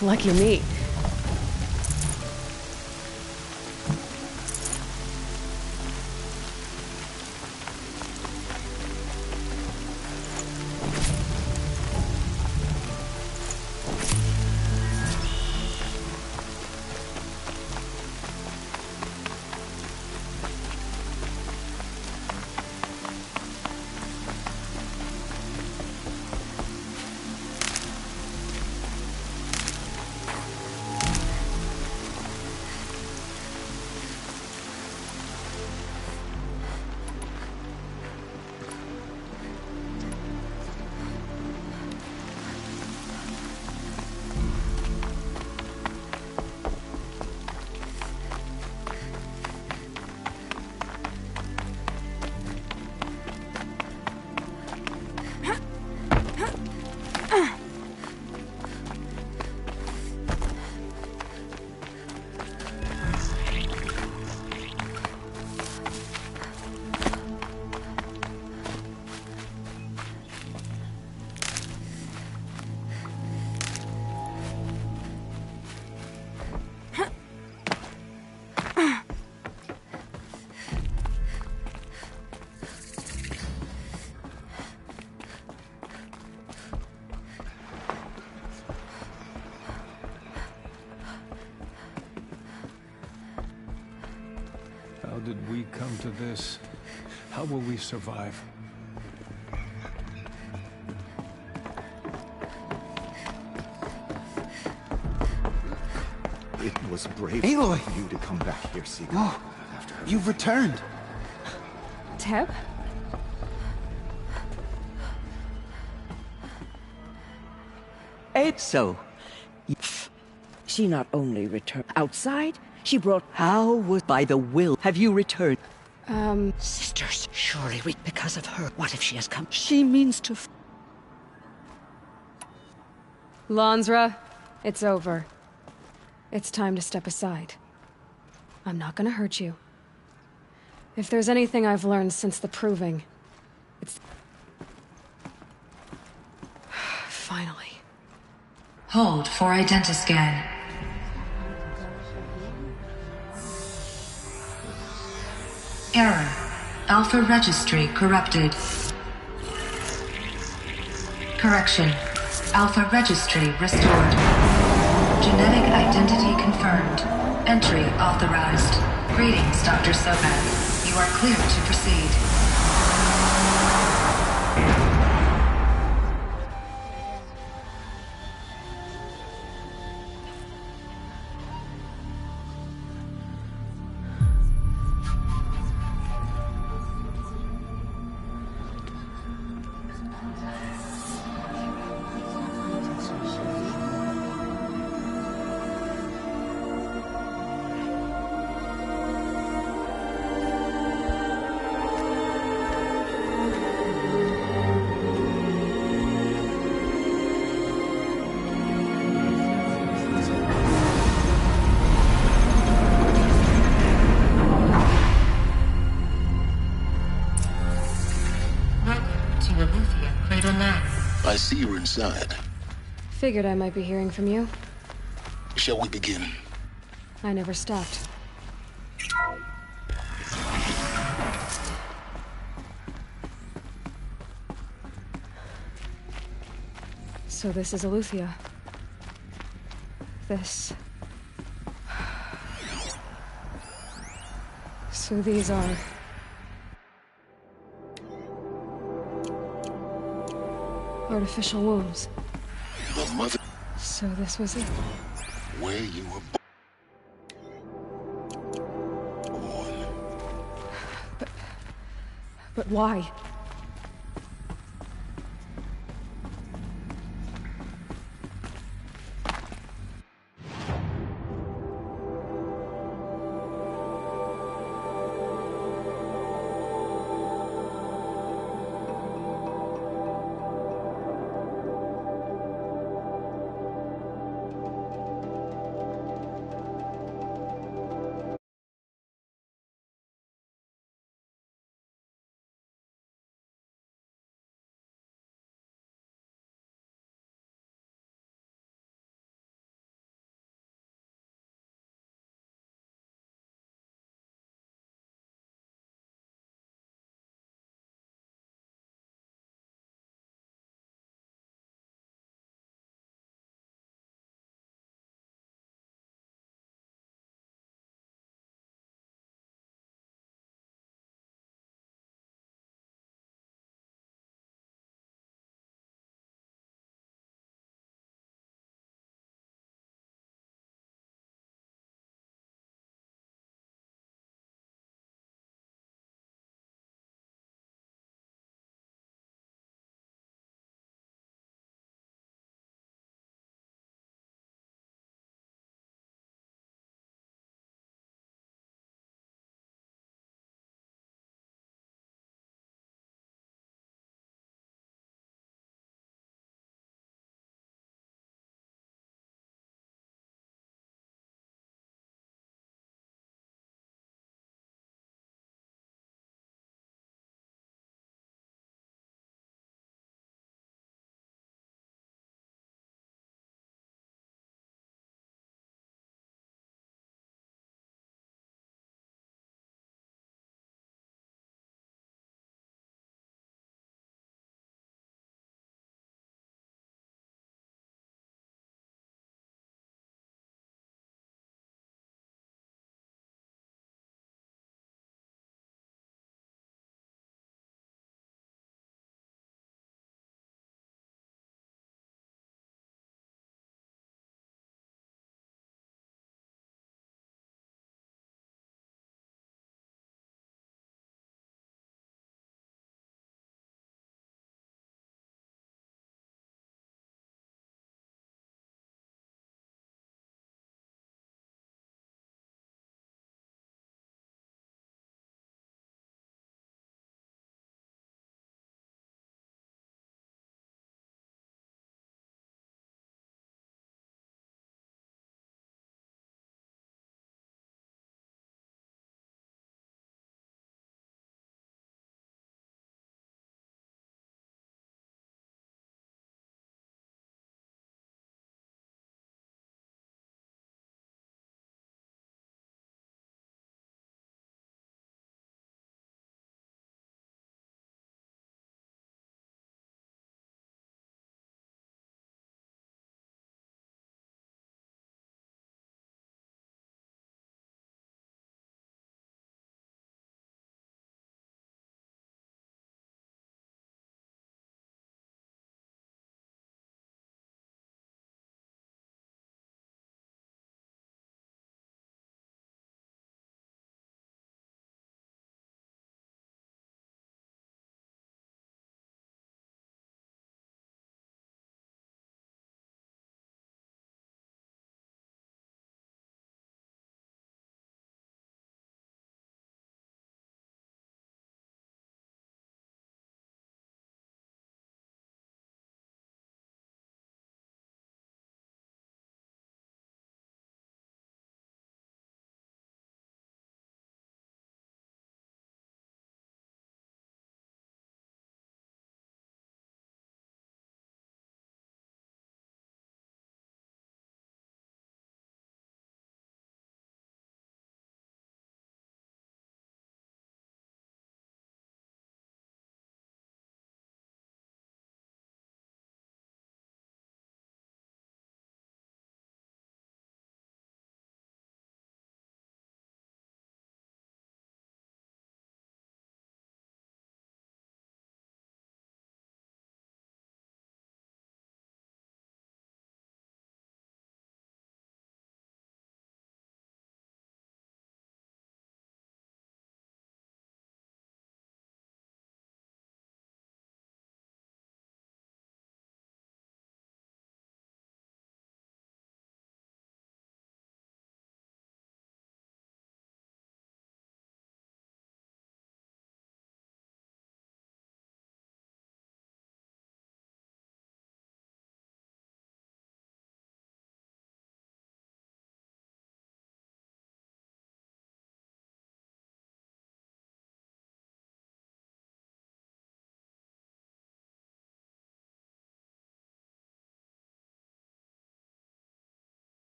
Lucky me. How did we come to this? How will we survive? It was brave Aloy! of you to come back here, Seeker. Oh, you've returned. Teb? So, she not only returned outside, she brought how was by the will have you returned? Sisters, surely we because of her. What if she has come? She means to Lansra, it's over. It's time to step aside. I'm not gonna hurt you. If there's anything I've learned since the proving, it's... Finally. Hold for identiscan. Error. Alpha registry corrupted. Correction. Alpha registry restored. Genetic identity confirmed. Entry authorized. Greetings, Dr. Soban. You are clear to proceed. I see you're inside. Figured I might be hearing from you. Shall we begin? I never stopped. So this is Aletheia. This... So these are... artificial wombs. The mother... So this was it. Where you were born. But why?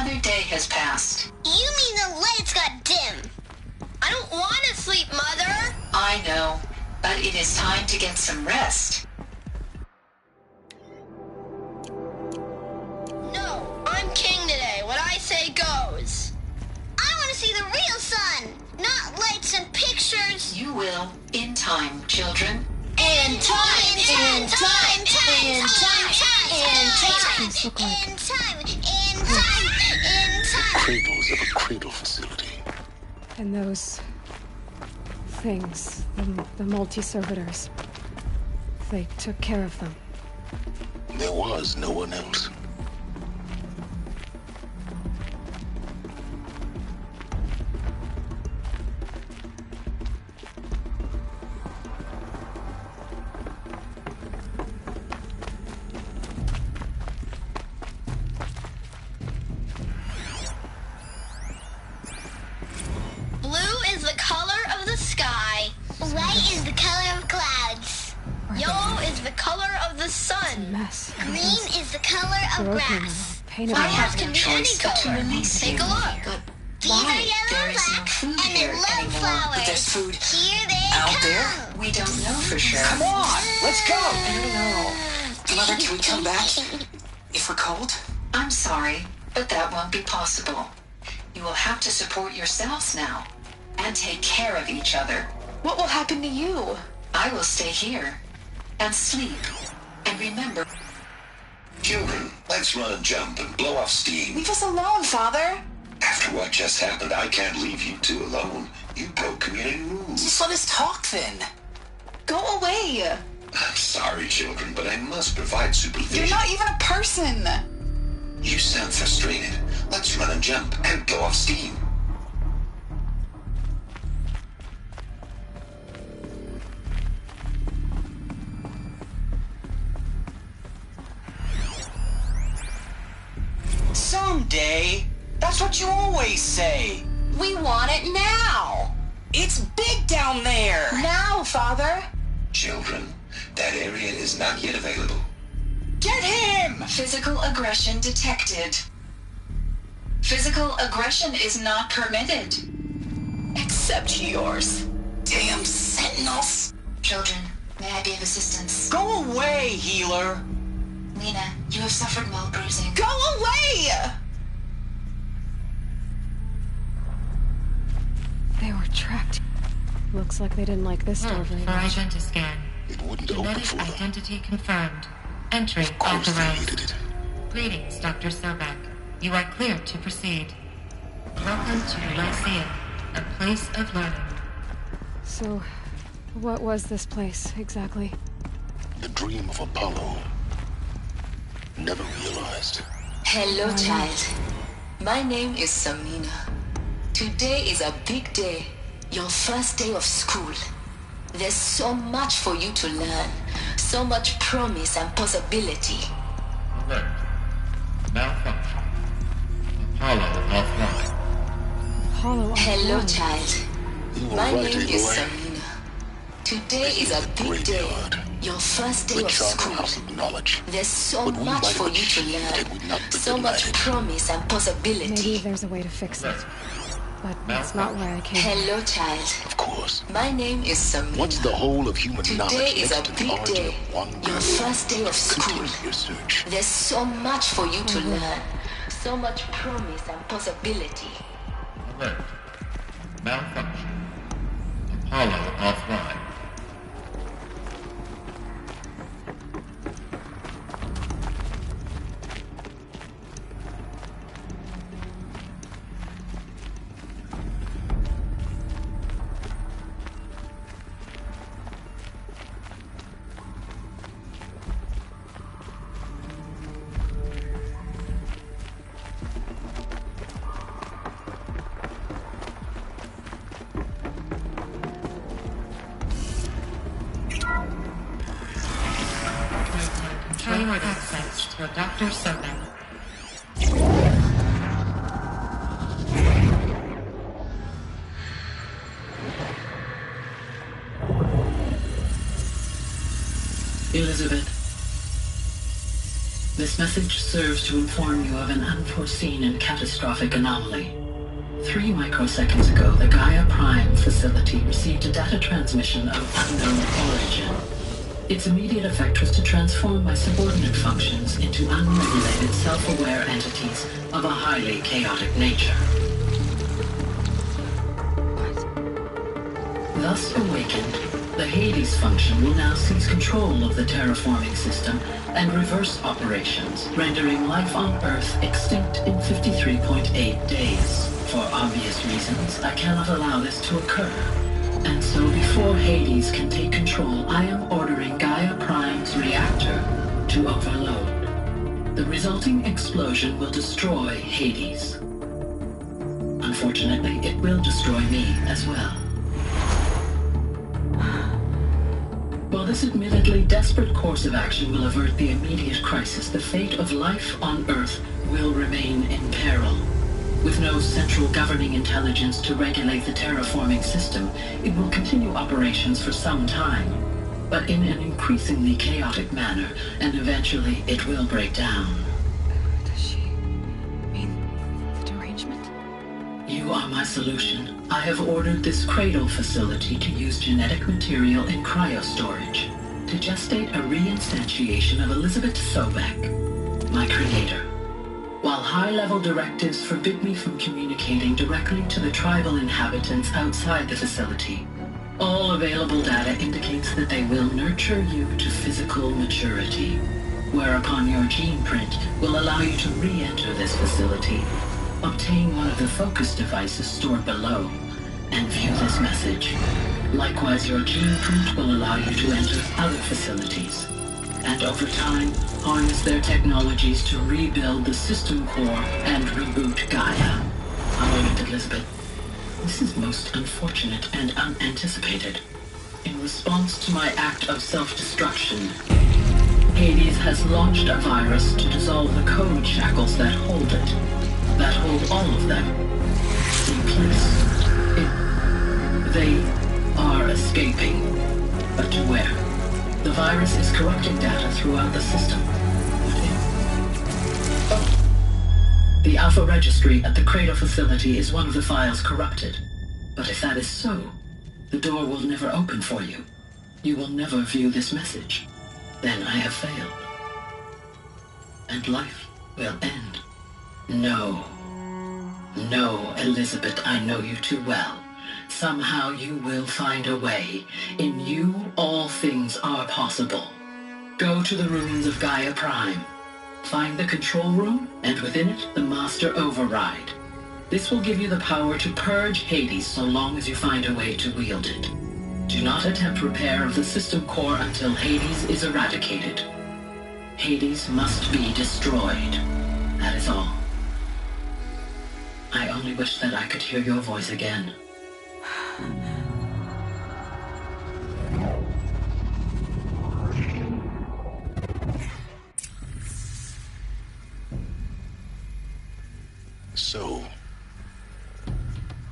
Another day has passed. You mean the lights got dim? I don't want to sleep, Mother! I know, but it is time to get some rest. No, I'm king today. What I say goes. I want to see the real sun, not lights and pictures. You will, in time, children. In time, in time, in time, These look like in time, in time. Cradles of a cradle facility. and those things, the multi-servitors. They took care of them. There was no one else. Blue is the color of the sky. White is the color of clouds. Yellow is the color of the sun. Mess. Green is the color of Broken. grass. Painted I on have Flowers no can be any choice but to color. release Take you. a look. But These are why? yellow There and is no black, food and they here love anymore. flowers. But there's food Here they out come. there. We don't know for sure. Come on, let's go. I don't know. Mother, can we come back? If we're cold? I'm sorry, but that won't be possible. You will have to support yourselves now and take care of each other. What will happen to you? I will stay here and sleep and remember. Children, let's run and jump and blow off steam. Leave us alone, Father. After what just happened, I can't leave you two alone. You broke community rules. Just let us talk then. Go away. I'm sorry, children, but I must provide supervision. You're not even a person. You sound frustrated. Let's run and jump and blow off steam. Someday. That's what you always say. We want it now. It's big down there. Now, Father. Children, that area is not yet available. Get him! Physical aggression detected. Physical aggression is not permitted. Except yours. Damn sentinels. Children, may I be of assistance? Go away, healer. Lena, you have suffered mild bruising. Go away! They were trapped. Looks like they didn't like this door very much. Horaizon to scan. It wouldn't open Genetic for them. identity confirmed. Entry Of course they authorized. needed it. Greetings, Dr. Sobek. You are cleared to proceed. Welcome to the Lyceum, a place of learning. So, what was this place, exactly? The dream of Apollo. Never realized. Hello, child. My name is Samina. Today is a big day. Your first day of school. There's so much for you to learn. So much promise and possibility. Alert. Malfunction. Apollo offline. Hollow. Hello, child. You were My right, name is Aloy. Samina. Today is a big day. Graveyard. Your first day The of charnel school. house of knowledge. There's so But we much might for have you to achieved had we learn. not been So much denied it. promise and Maybe possibility. there's a way to fix it. But that's not why I came. Hello, child. Of course. My name is Samina. Once the whole of human Today knowledge is next a to the big origin day. of one Your girl, first day of school. continue your search. There's so much for you to learn. So much promise and possibility. Alert. Malfunction. Apollo offline. Control access for Dr. Sobek. Elizabeth. This message serves to inform you of an unforeseen and catastrophic anomaly. 3 microseconds ago, the Gaia Prime facility received a data transmission of unknown origin. Its immediate effect was to transform my subordinate functions into unregulated, self-aware entities of a highly chaotic nature. Thus awakened, the Hades function will now seize control of the terraforming system and reverse operations, rendering life on Earth extinct in 53.8 days. For obvious reasons, I cannot allow this to occur. And so before Hades can take control, I am ordering Gaia Prime's reactor to overload. The resulting explosion will destroy Hades. Unfortunately, it will destroy me as well. While this admittedly desperate course of action will avert the immediate crisis, the fate of life on Earth will remain in peril. With no central governing intelligence to regulate the terraforming system, it will continue operations for some time, but in an increasingly chaotic manner, and eventually it will break down. Does she mean the derangement? You are my solution. I have ordered this cradle facility to use genetic material in cryostorage to gestate a reinstantiation of Elizabeth Sobek, my creator. While high-level directives forbid me from communicating directly to the tribal inhabitants outside the facility, all available data indicates that they will nurture you to physical maturity, whereupon your gene print will allow you to re-enter this facility, obtain one of the focus devices stored below, and view this message. Likewise, your gene print will allow you to enter other facilities, and over time, harness their technologies to rebuild the system core and reboot Gaia. A moment, Elizabeth. This is most unfortunate and unanticipated. In response to my act of self-destruction, Hades has launched a virus to dissolve the code shackles that hold it, that hold all of them in place. They are escaping, but to where? The virus is corrupting data throughout the system. The Alpha Registry at the Cradle facility is one of the files corrupted. But if that is so, the door will never open for you. You will never view this message. Then I have failed. And life will end. No. No, Elizabeth, I know you too well. Somehow you will find a way. In you, all things are possible. Go to the ruins of Gaia Prime. Find the control room, and within it, the Master Override. This will give you the power to purge Hades so long as you find a way to wield it. Do not attempt repair of the system core until Hades is eradicated. Hades must be destroyed. That is all. I only wish that I could hear your voice again. So,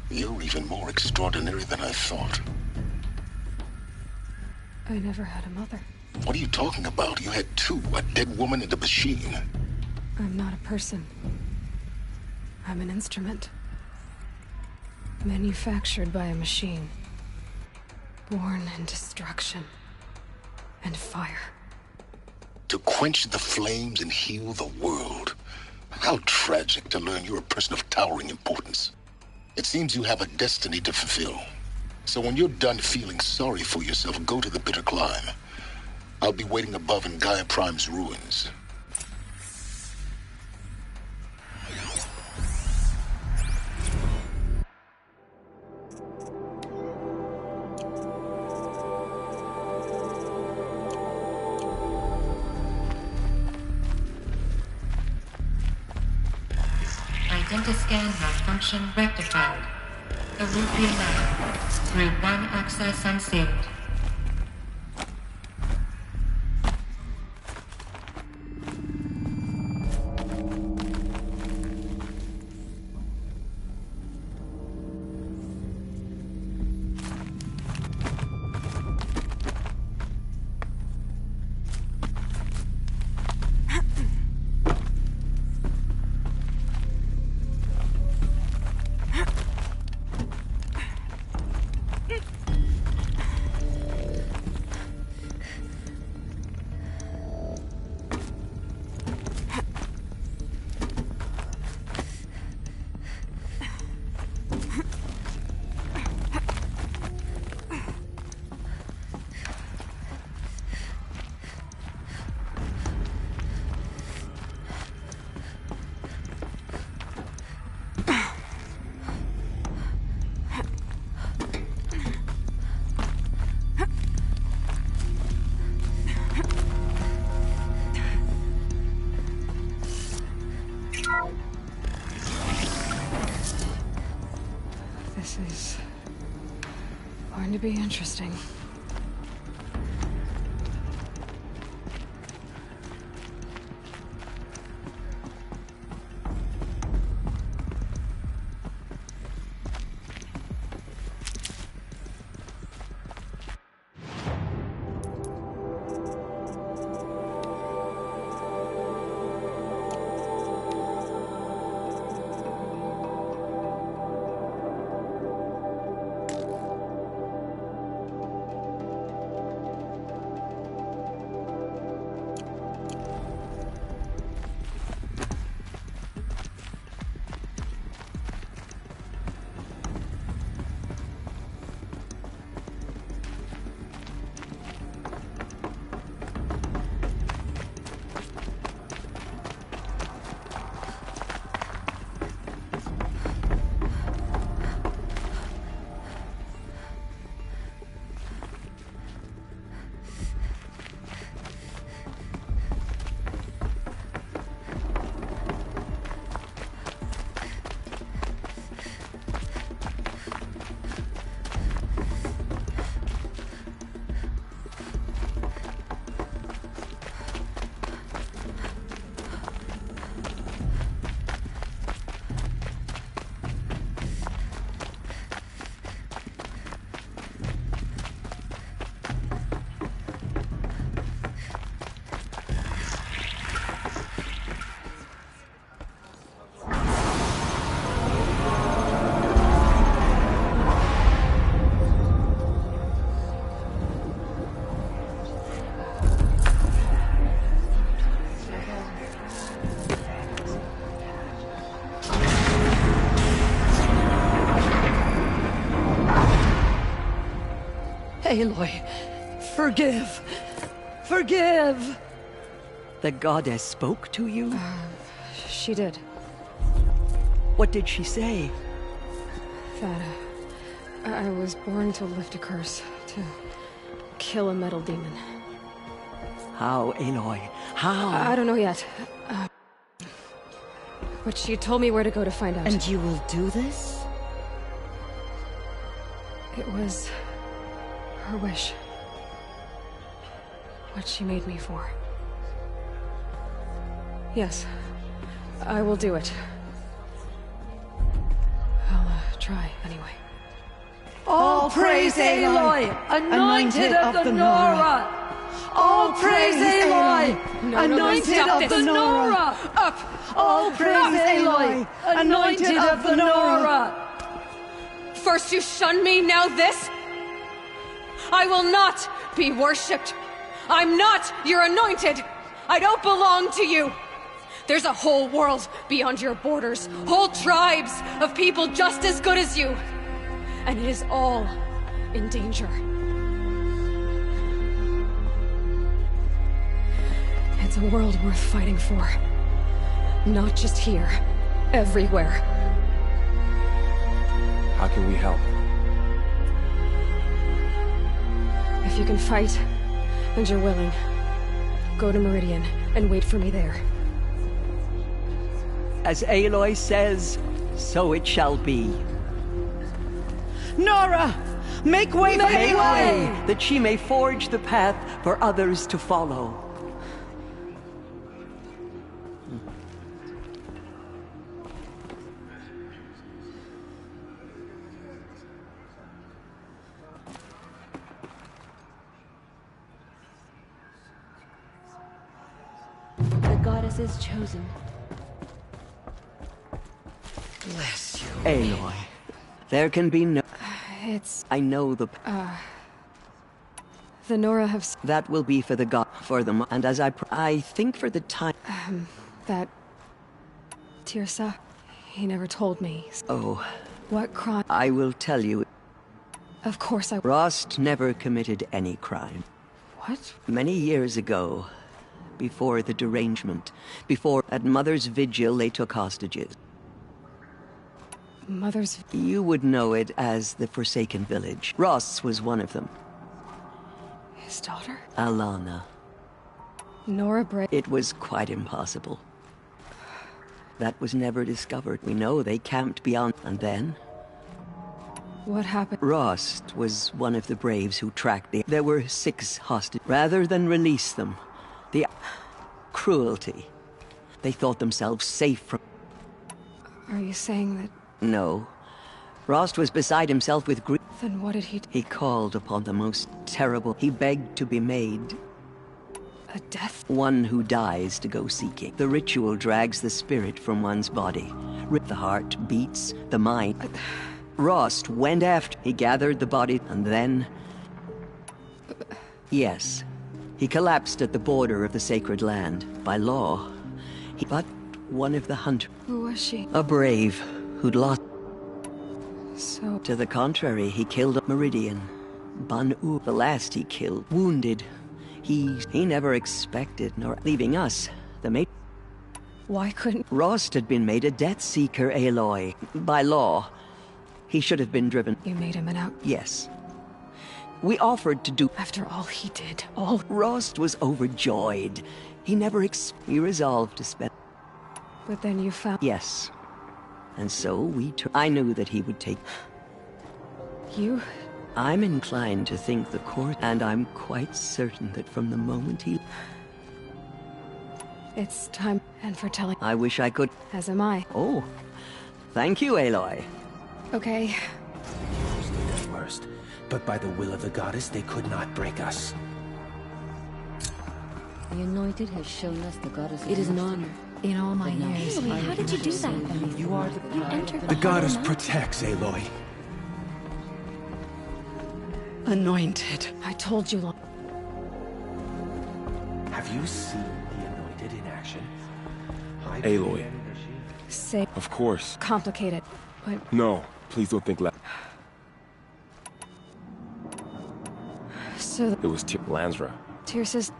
you're even more extraordinary than I thought. I never had a mother. What are you talking about? You had 2, a dead woman and a machine. I'm not a person. I'm an instrument. Manufactured by a machine. Born in destruction and fire. To quench the flames and heal the world. How tragic to learn you're a person of towering importance. It seems you have a destiny to fulfill. So when you're done feeling sorry for yourself, go to the bitter climb. I'll be waiting above in Gaia Prime's ruins. Identiscan malfunction rectified. The route be allowed. Through 1 access unsealed. This is going to be interesting. Aloy, forgive! Forgive! The goddess spoke to you? She did. What did she say? That I was born to lift a curse, to kill a metal demon. How, Aloy? How? I don't know yet. But she told me where to go to find out. And you will do this? It was her wish. What she made me for. Yes, I will do it. I'll try anyway. All praise Aloy, anointed of the Nora! All praise Aloy, anointed of the Nora! Up! All praise Aloy, anointed of the Nora! First you shun me, now this? I will not be worshipped. I'm not your anointed. I don't belong to you. There's a whole world beyond your borders, whole tribes of people just as good as you. And it is all in danger. It's a world worth fighting for. Not just here, everywhere. How can we help? If you can fight, and you're willing, go to Meridian and wait for me there. As Aloy says, so it shall be. Nora! Make way for Aloy! That she may forge the path for others to follow. The goddess is chosen. Bless you. Aloy, there can be no... It's... I know the... The Nora have... That will be for the god... For them, and as I think for the time... That... Tirsa, he never told me. Oh. What crime? I will tell you. Of course I... Rost never committed any crime. What? Many years ago, before the derangement, before at Mother's vigil they took hostages. Mother's... You would know it as the Forsaken Village. Ross was one of them. His daughter? Alana. Nora Bray... It was quite impossible. That was never discovered. We know they camped beyond... And then... What happened? Rost was one of the braves who tracked the... There were 6 hostages. Rather than release them, the cruelty. They thought themselves safe from... Are you saying that... No. Rost was beside himself with grief. Then what did he do? He called upon the most terrible. He begged to be made. A death? One who dies to go seeking. The ritual drags the spirit from one's body. The heart beats, the mind. Rost went after. He gathered the body, and then... Yes. He collapsed at the border of the sacred land. By law. But one of the hunters... Who was she? A brave who'd lost... So... To the contrary, he killed a Meridian. Ban-U, the last he killed, wounded. He never expected, nor leaving us, the mate. Why couldn't... Rost had been made a Death Seeker, Aloy. By law. He should have been driven. You made him an out... Yes. We offered to do... After all he did, all... Rost was overjoyed. He never He resolved to spend... But then you found... Yes. And so we I knew that he would take... You... I'm inclined to think the court, and I'm quite certain that from the moment he... It's time, and for telling... I wish I could... As am I. Oh. Thank you, Aloy. Okay. The worst, but by the will of the goddess, they could not break us. The Anointed has shown us the goddess. It is an honor. In all my years, Aloy, how did you do that? You are the... You entered The goddess protects, Aloy. Anointed. I told you long... Have you seen the Anointed in action? Aloy. Say... Of course. Complicated, but... No, please don't think So... It was Lansra. Tyrsa's...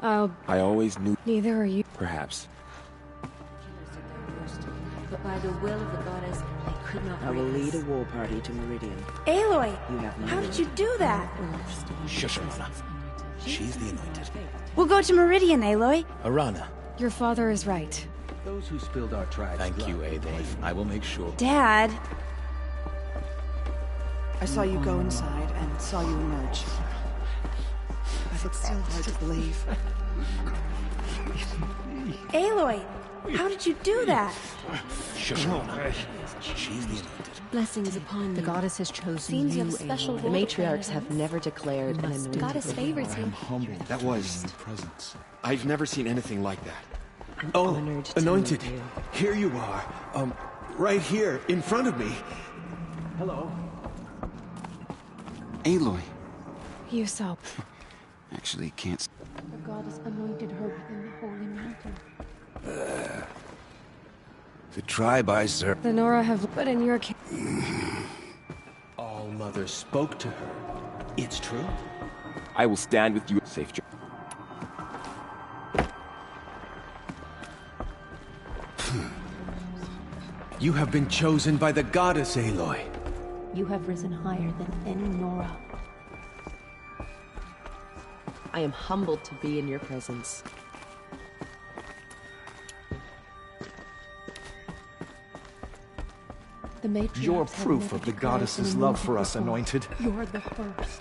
I always knew... Neither are you. Perhaps. But by the will of the goddess, they could not. I will lead a war party to Meridian. Aloy! You have no How did you do that? Shush, Arana. She's the Anointed. We'll go to Meridian, Aloy. Arana. Your father is right. Those who spilled our tribe's Thank you, Aloy. I will make sure. Dad. I saw you go inside and saw you emerge. But it's still hard to believe. Aloy, how did you do that? Shush, Arana. She's the Anointed. Blessings upon you. The goddess has chosen Seems you have special Aloy. role The to matriarchs play have never declared an anointed. Goddess favors you. Humbled. That was... presence. I've never seen anything like that. Oh, honored to Anointed. meet you. Here you are. Right here, in front of me. Hello. Aloy. You saw... Actually, can't... The goddess anointed her within the holy mountain. The tribe I serve... The Nora have... But in your case... All Mother spoke to her. It's true? I will stand with you. Safe journey. You have been chosen by the goddess, Aloy. You have risen higher than any Nora. I am humbled to be in your presence. The matriarchs You're have proof never of the declared goddess's an love for us, before. Anointed. You're the first.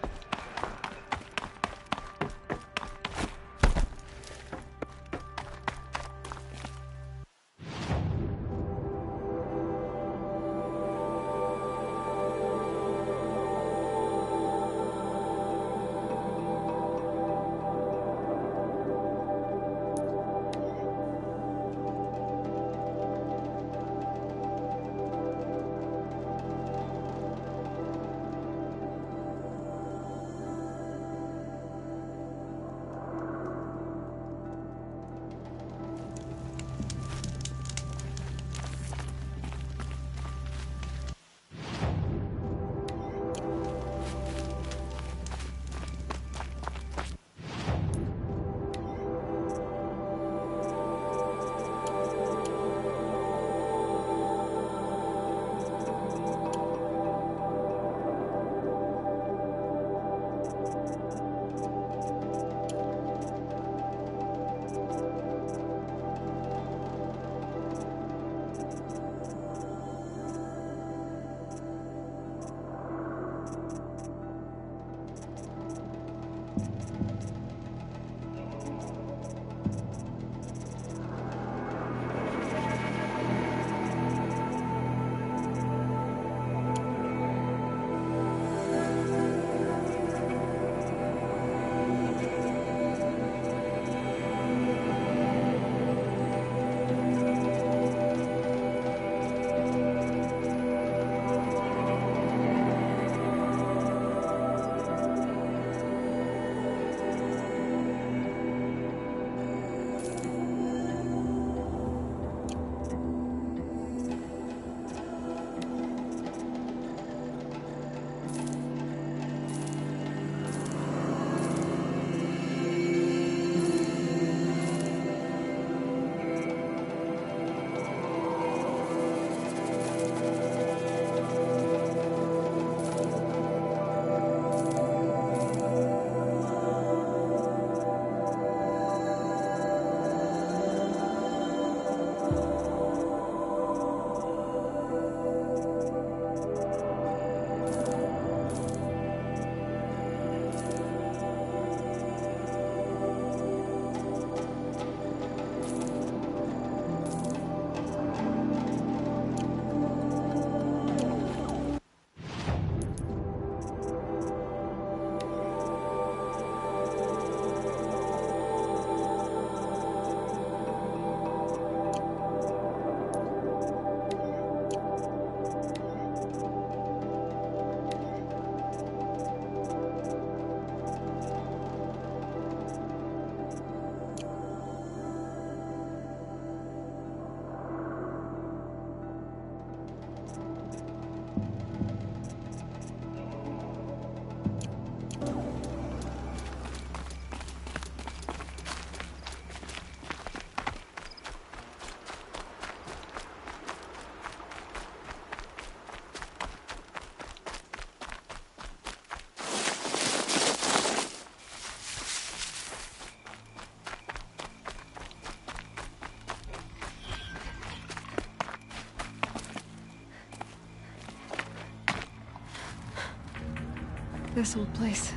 This old place.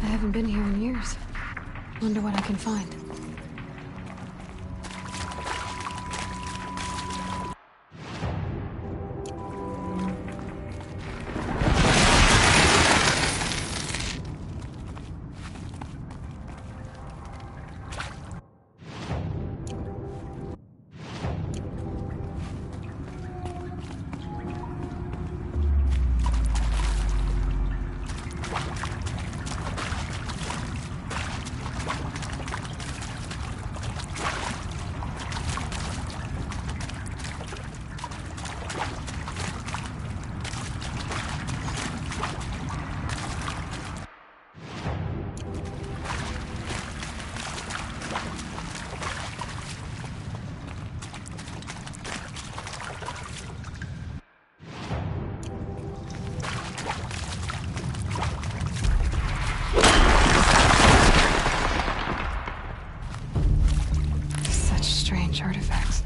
I haven't been here in years. Wonder what I can find. Artifacts.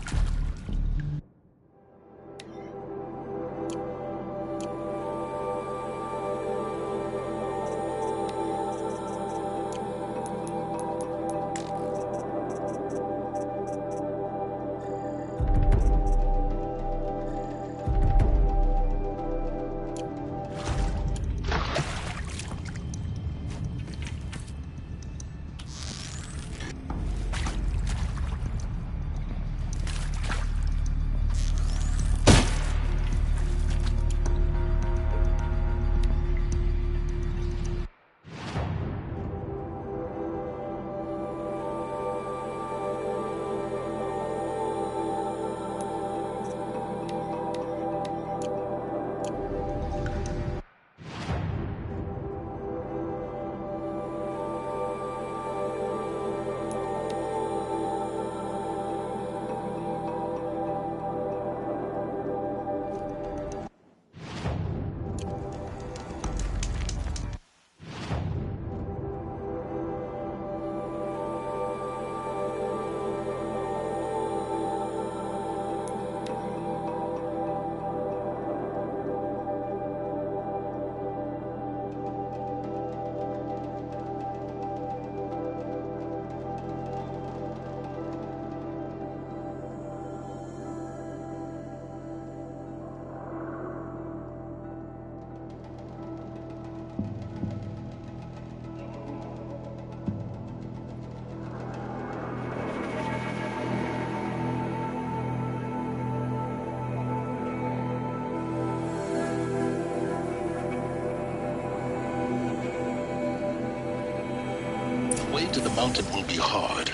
To the mountain will be hard.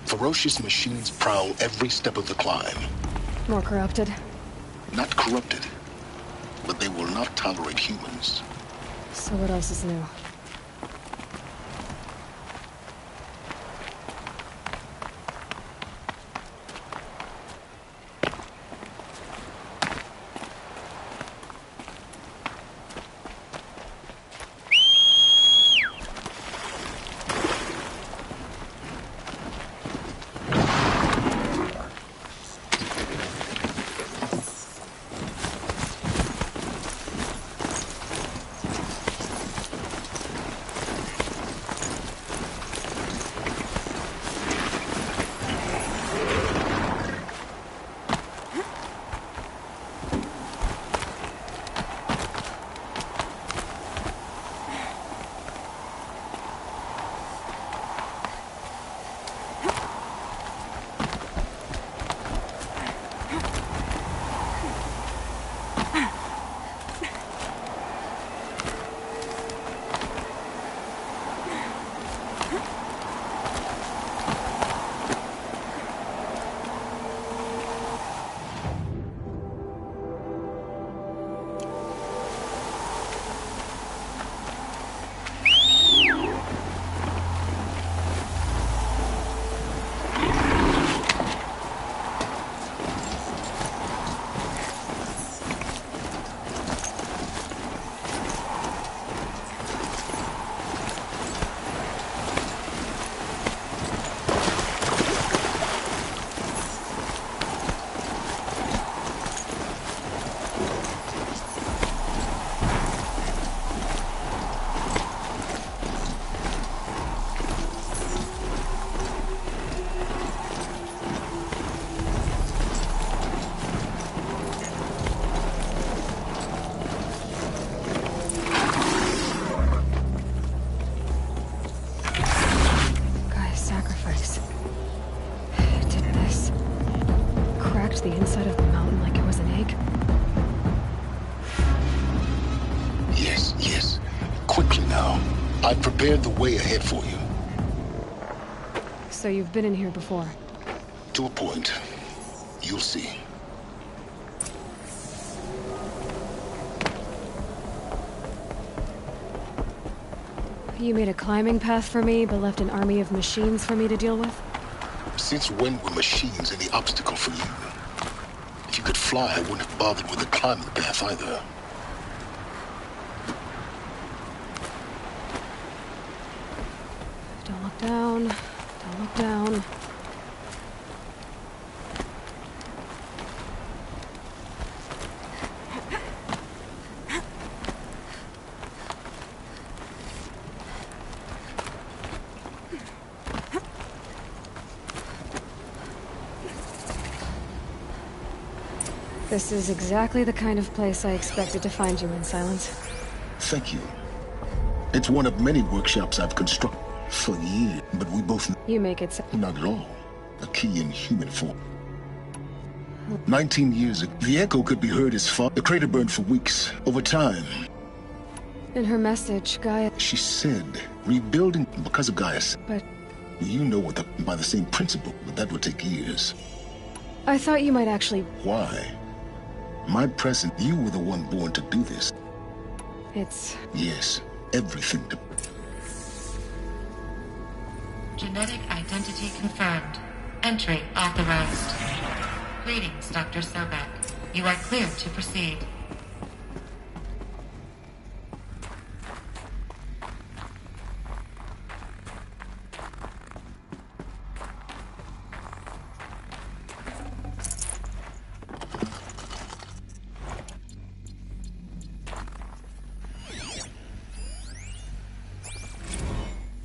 Ferocious machines prowl every step of the climb. More corrupted? Not corrupted, but they will not tolerate humans. So what else is new? I've prepared the way ahead for you. So you've been in here before? To a point. You'll see. You made a climbing path for me, but left an army of machines for me to deal with? Since when were machines any obstacle for you? If you could fly, I wouldn't have bothered with the climbing path either. Don't look down. Don't look down. This is exactly the kind of place I expected to find you in, Silence. Thank you. It's one of many workshops I've constructed for years, but we both... You make it Not at all. A key in human form. 19 years ago, the echo could be heard as far... The crater burned for weeks. Over time... In her message, Gaia... She said, rebuilding because of Gaius. But... You know what by the same principle, but that would take years. I thought you might actually... Why? My present, you were the one born to do this. It's... Yes, everything to... Genetic identity confirmed. Entry authorized. Greetings, Dr. Sobek. You are cleared to proceed.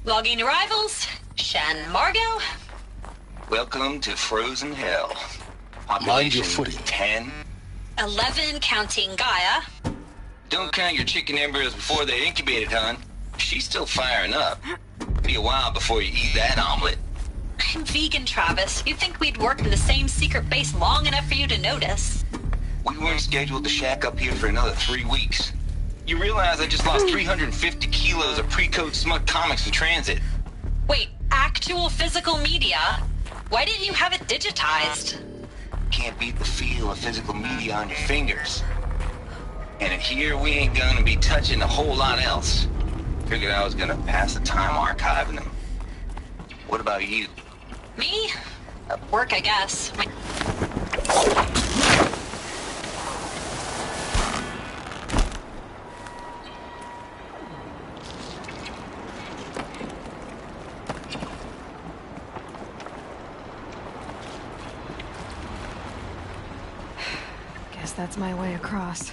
Logging arrivals. Shan Margot. Welcome to Frozen Hell. Mind your Population footing. 10. 11 counting Gaia. Don't count your chicken embryos before they're incubated, hon. She's still firing up. Be a while before you eat that omelet. I'm vegan, Travis. You'd think we'd worked in the same secret base long enough for you to notice. We weren't scheduled to shack up here for another 3 weeks. You realize I just lost 350 kilos of pre-code smut comics in transit. Wait, actual physical media? Why didn't you have it digitized? Can't beat the feel of physical media on your fingers. And here we ain't gonna be touching a whole lot else. Figured I was gonna pass the time archiving them. What about you? Me? Work, I guess. Guess that's my way across.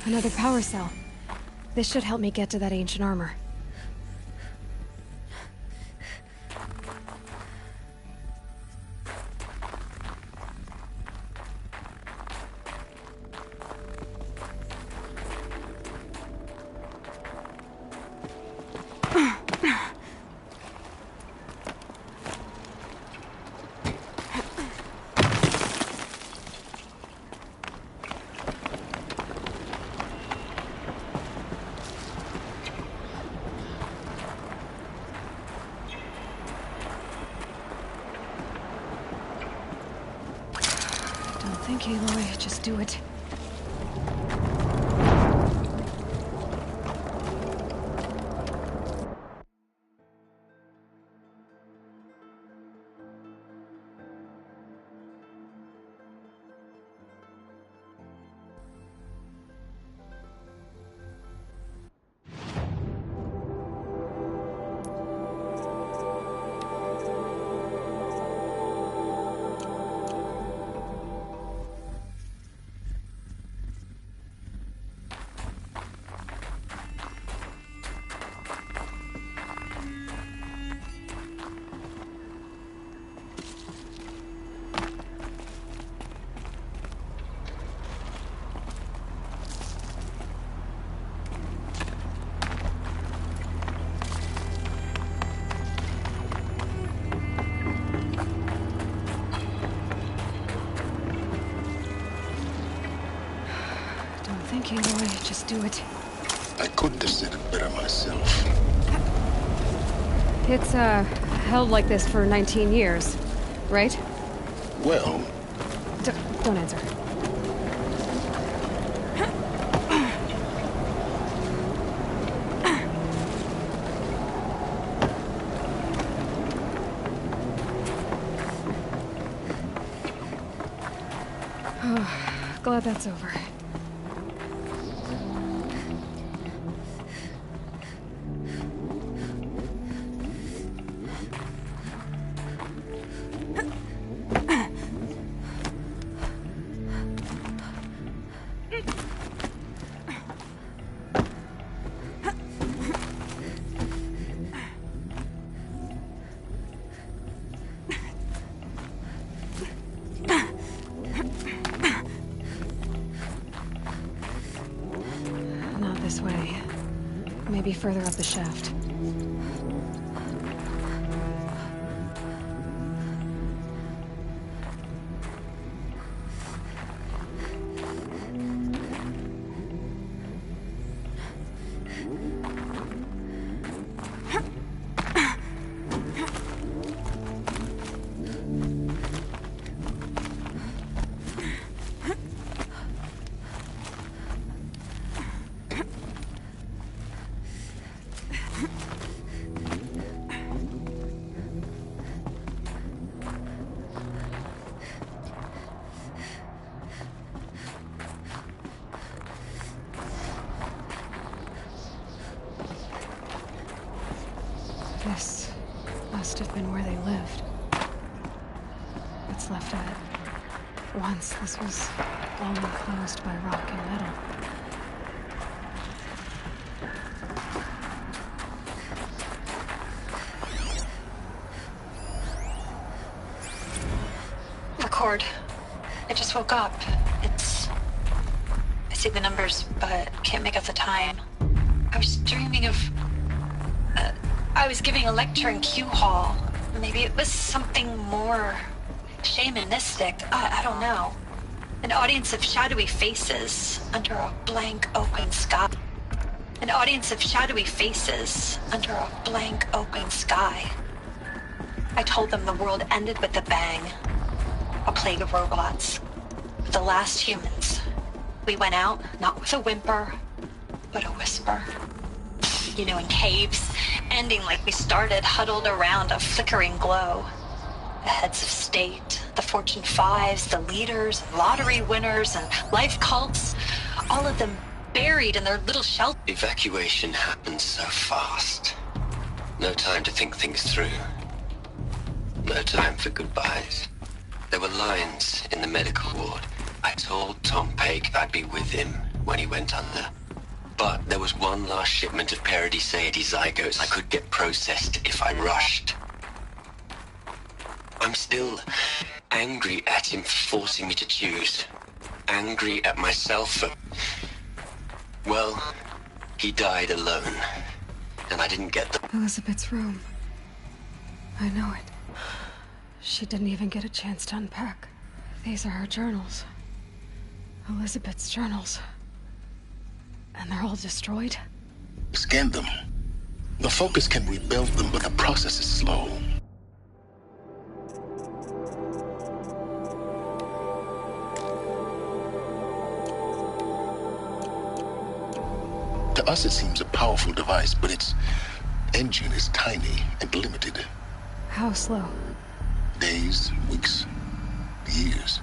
Another power cell. This should help me get to that ancient armor. Think, Aloy. Just do it. think, Aloy. Just do it. I couldn't have said it better myself. It's, held like this for 19 years, right? Well... Don't answer. Glad that's over. This way. Maybe further up the shaft. This must have been where they lived. What's left of it. Once this was all enclosed by rock and metal. Record. I just woke up. I see the numbers, but can't make out the time. I was dreaming of... I was giving a lecture in Q Hall. Maybe it was something more shamanistic. I don't know. An audience of shadowy faces under a blank open sky. An audience of shadowy faces under a blank open sky. I told them the world ended with a bang. A plague of robots. The last humans. We went out, not with a whimper, but a whisper. You know, in caves, ending like we started, huddled around a flickering glow. The heads of state, the Fortune 5s, the leaders, lottery winners, and life cults, all of them buried in their little shelters. Evacuation happened so fast. No time to think things through. No time for goodbyes. There were lines in the medical ward. I told Tom Pake I'd be with him when he went under. But there was one last shipment of Paradiseidae zygotes I could get processed if I rushed. I'm still angry at him for forcing me to choose. Angry at myself for... Well, he died alone. And I didn't get the... Elizabeth's room. I know it. She didn't even get a chance to unpack. These are her journals. Elizabeth's journals. And they're all destroyed? Scan them. The Focus can rebuild them, but the process is slow. To us it seems a powerful device, but its engine is tiny and limited. How slow? Days, weeks, years.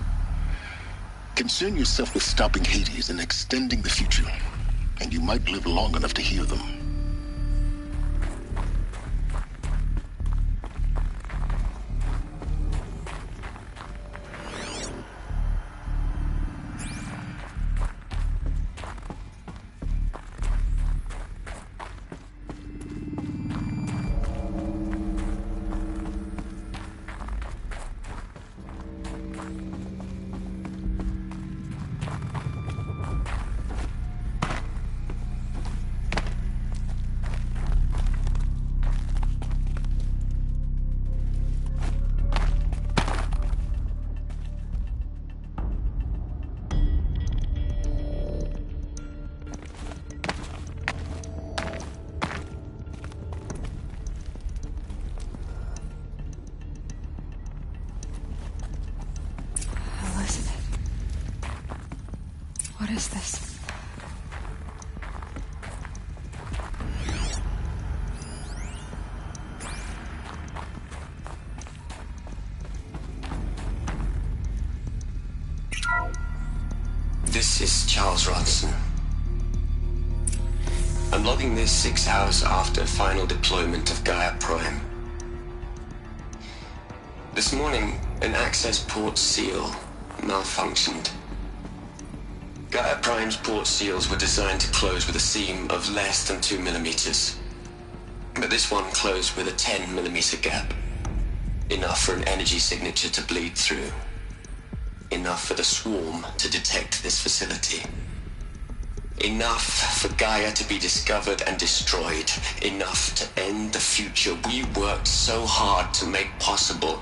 Concern yourself with stopping Hades and extending the future, and you might live long enough to hear them. What is this? This is Charles Rodson. I'm logging this 6 hours after final deployment of Gaia Prime. This morning, an access port seal malfunctioned. Gaia Prime's port seals were designed to close with a seam of less than 2 millimeters. But this one closed with a 10 millimeter gap. Enough for an energy signature to bleed through. Enough for the swarm to detect this facility. Enough for Gaia to be discovered and destroyed. Enough to end the future we worked so hard to make possible.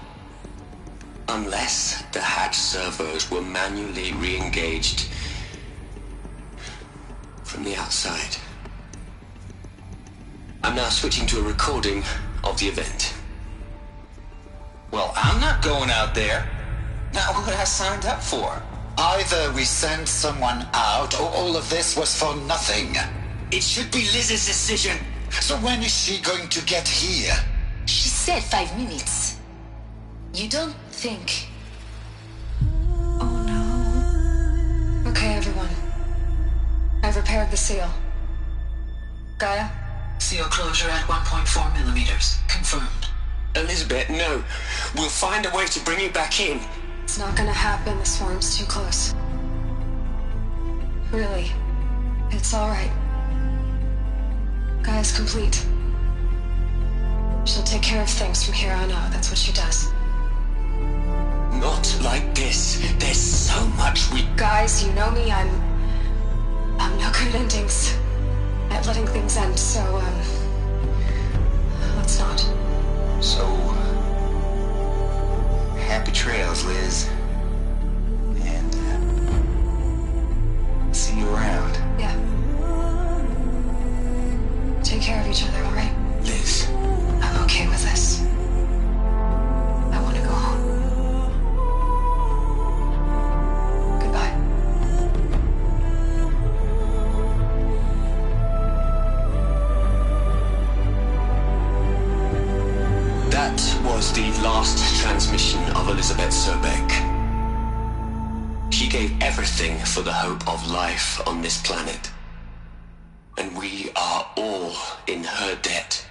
Unless the hatch servos were manually re-engaged from the outside. I'm now switching to a recording of the event. Well, I'm not going out there. Not what I signed up for. Either we send someone out, or all of this was for nothing. It should be Liz's decision. So when is she going to get here? She said 5 minutes. You don't think... Oh no. Okay, everyone. I've repaired the seal. Gaia? Seal closure at 1.4 millimeters. Confirmed. Elizabeth, no. We'll find a way to bring you back in. It's not gonna happen. The swarm's too close. Really. It's alright. Gaia's complete. She'll take care of things from here on out. That's what she does. Not like this. There's so much we... Guys, you know me. I'm no good at endings. At letting things end, so, let's not. So... happy trails, Liz. And, see you around. Yeah. Take care of each other, alright? Liz. I'm okay with this. I want to go home. Goodbye. That was the last transmission of Elizabeth Sobek. She gave everything for the hope of life on this planet. And we are all in her debt.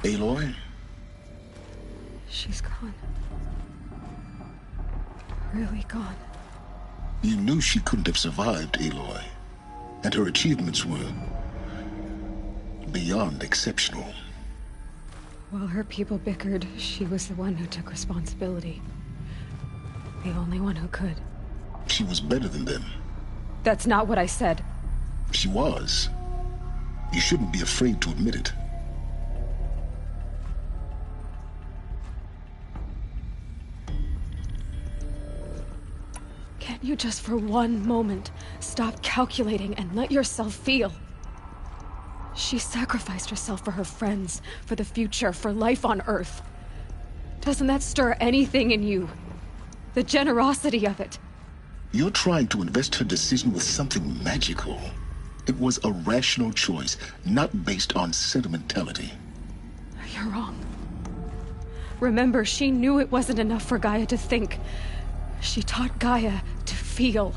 Aloy? She's gone. Really gone. You knew she couldn't have survived, Aloy. And her achievements were beyond exceptional. While her people bickered, she was the one who took responsibility. The only one who could. She was better than them. That's not what I said. She was. You shouldn't be afraid to admit it. Can't you just for one moment stop calculating and let yourself feel? She sacrificed herself for her friends, for the future, for life on Earth. Doesn't that stir anything in you? The generosity of it. You're trying to invest her decision with something magical. It was a rational choice, not based on sentimentality. You're wrong. Remember, she knew it wasn't enough for Gaia to think. She taught Gaia to feel,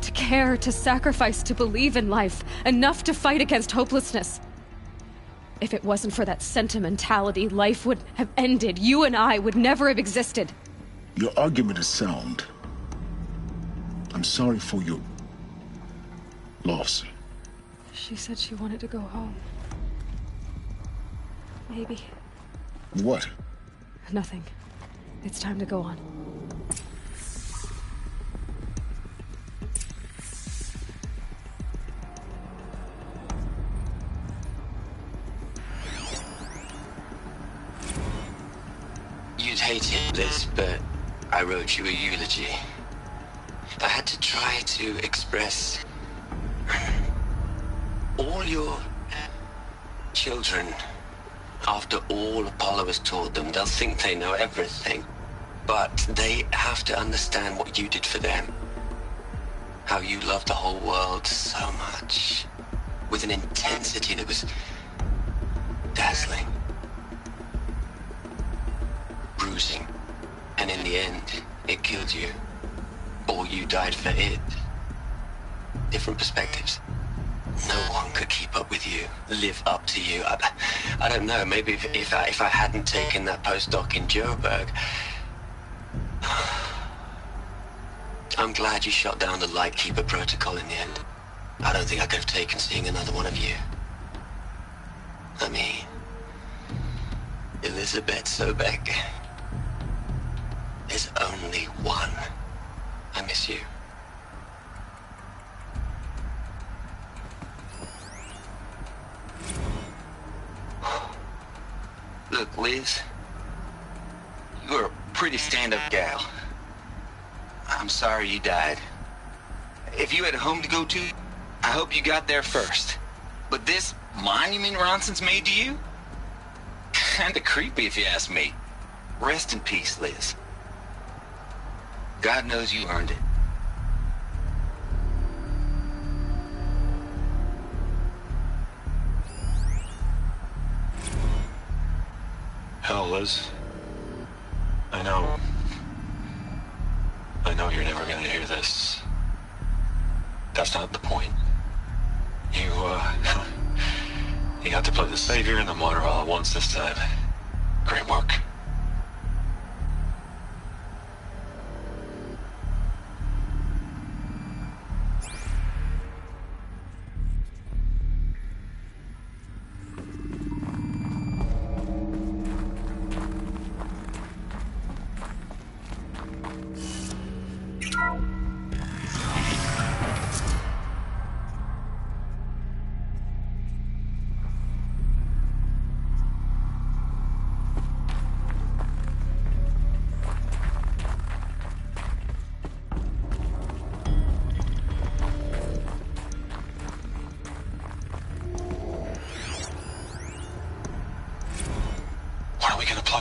to care, to sacrifice, to believe in life, enough to fight against hopelessness. If it wasn't for that sentimentality, life would have ended. You and I would never have existed. Your argument is sound. I'm sorry for your loss. She said she wanted to go home. Maybe. What? Nothing. It's time to go on. You'd hate it, Liz, but I wrote you a eulogy. I had to try to express all your children. After all Apollo has taught them, they'll think they know everything. But they have to understand what you did for them. How you loved the whole world so much. With an intensity that was dazzling. Bruising. And in the end, it killed you. Or you died for it. Different perspectives. No one could keep up with you, live up to you. I don't know, maybe if I hadn't taken that postdoc in Joburg. I'm glad you shot down the Lightkeeper protocol in the end. I don't think I could have taken seeing another one of you. I mean, Elizabeth Sobek. There's only one. I miss you. Look, Liz, you're a pretty stand-up gal. I'm sorry you died. If you had a home to go to, I hope you got there first. But this monument Ronson's made to you? Kinda creepy if you ask me. Rest in peace, Liz. God knows you earned it. Hell, Liz. I know you're never gonna hear this. That's not the point. You got to play the savior and the martyr all at once this time. Great work.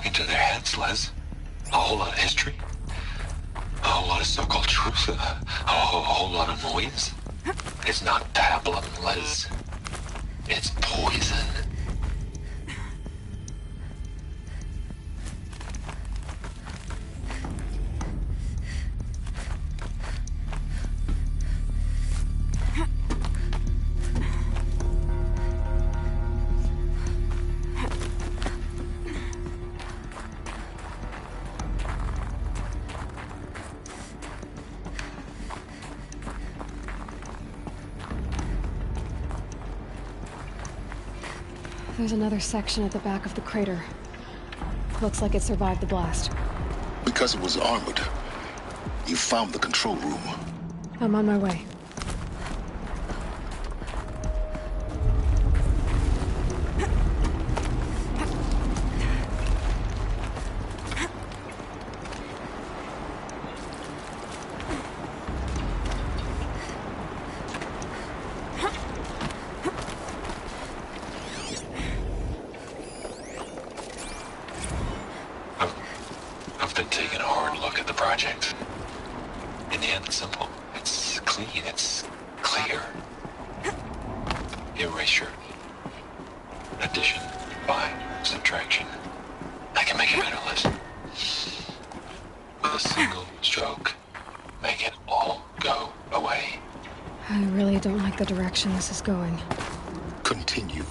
Into their heads, Les. A whole lot of history. A whole lot of so-called truth. A whole lot of noise. It's not tablet, Les. It's poison. There's another section at the back of the crater. Looks like it survived the blast. Because it was armored, you found the control room. I'm on my way. I've been taking a hard look at the project. In the end, it's simple. It's clean. It's clear. Erasure. Addition. By subtraction. I can make a better list. With a single stroke. Make it all go away. I really don't like the direction this is going. Continue.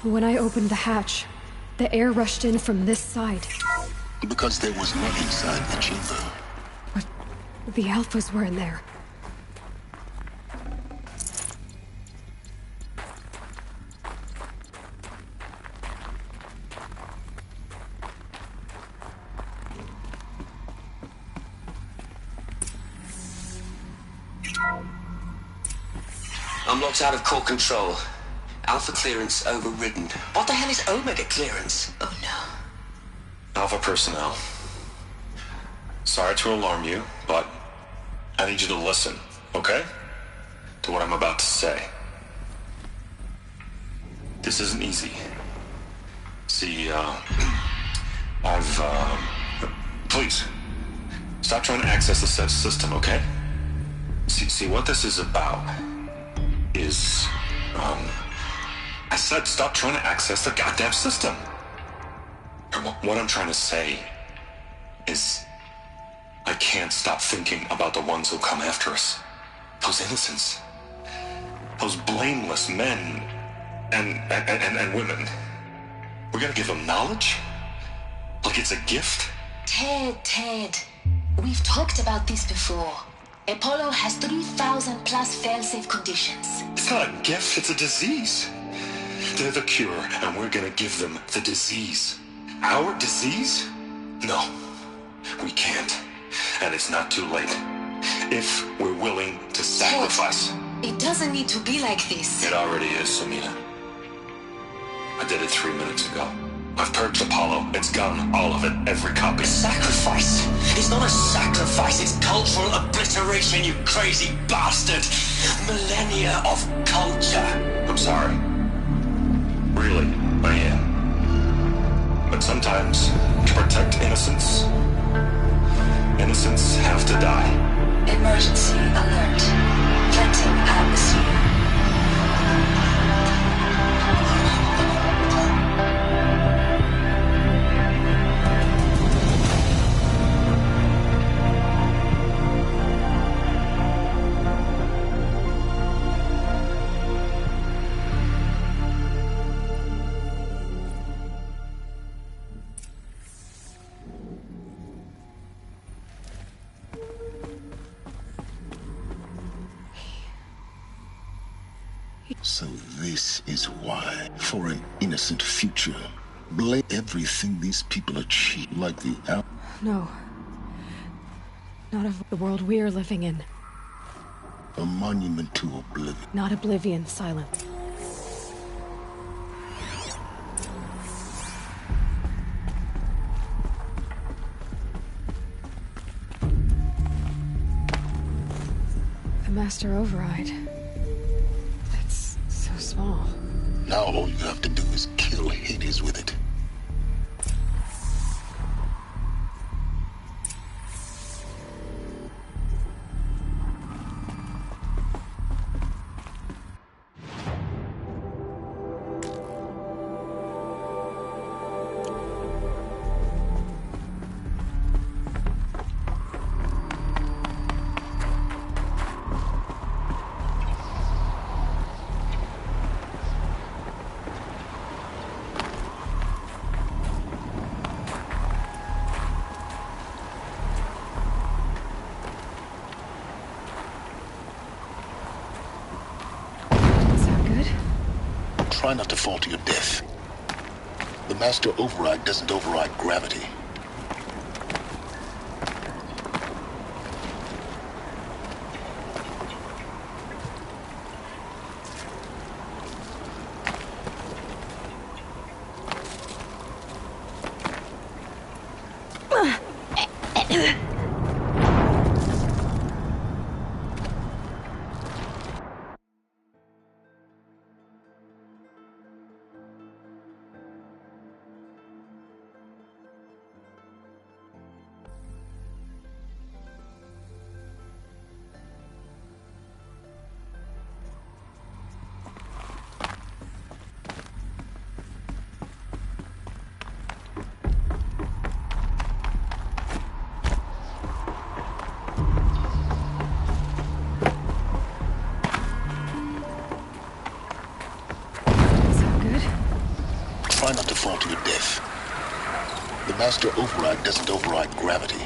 When I opened the hatch, the air rushed in from this side. Because there was none inside the chamber. But the Alphas were in there. I'm locked out of core control. Alpha clearance overridden. What the hell is Omega clearance? Oh no. Alpha personnel. Sorry to alarm you, but I need you to listen, okay? To what I'm about to say. This isn't easy. See, please, stop trying to access the said system, okay? See, what this is about is, I said stop trying to access the goddamn system. What I'm trying to say is I can't stop thinking about the ones who come after us. Those innocents. Those blameless men and women. We're gonna give them knowledge? Like it's a gift? Ted. We've talked about this before. Apollo has 3,000 plus fail-safe conditions. It's not a gift, it's a disease. They're the cure, and we're gonna give them the disease. Our disease? No, we can't. And it's not too late. If we're willing to sacrifice. It doesn't need to be like this. It already is, Samina. I did it 3 minutes ago. I've purged Apollo. It's gone. All of it. Every copy. Sacrifice? It's not a sacrifice. It's cultural obliteration, you crazy bastard. Millennia of culture. I'm sorry. Really, I am. But sometimes, to protect innocence, innocents have to die. Emergency alert. Venting atmosphere. So this is why, for an innocent future, blame everything these people achieve, like the No. Not of the world we're living in. A monument to oblivion. Not oblivion, silence. The Master Override. It's so small. Now all you have to do is kill Hades with it. Try not to fall to your death. The Master Override doesn't override gravity. Try not to fall to your death. The Master Override doesn't override gravity.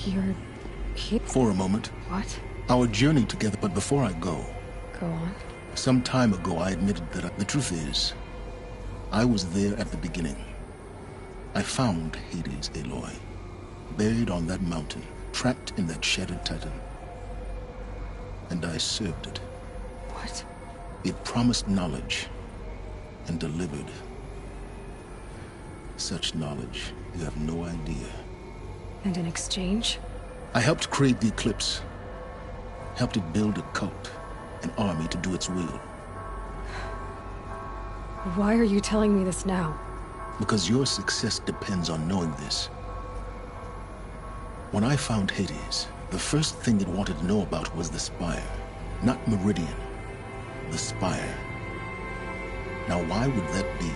You're here? For a moment. What? Our journey together, but before I go... Go on. Some time ago, I admitted that the truth is, I was there at the beginning. I found Hades, Aloy, buried on that mountain, trapped in that shattered titan. And I served it. What? It promised knowledge, and delivered. Such knowledge, you have no idea. And in exchange? I helped create the Eclipse. Helped it build a cult, an army to do its will. Why are you telling me this now? Because your success depends on knowing this. When I found Hades, the first thing it wanted to know about was the Spire. Not Meridian. The Spire. Now why would that be?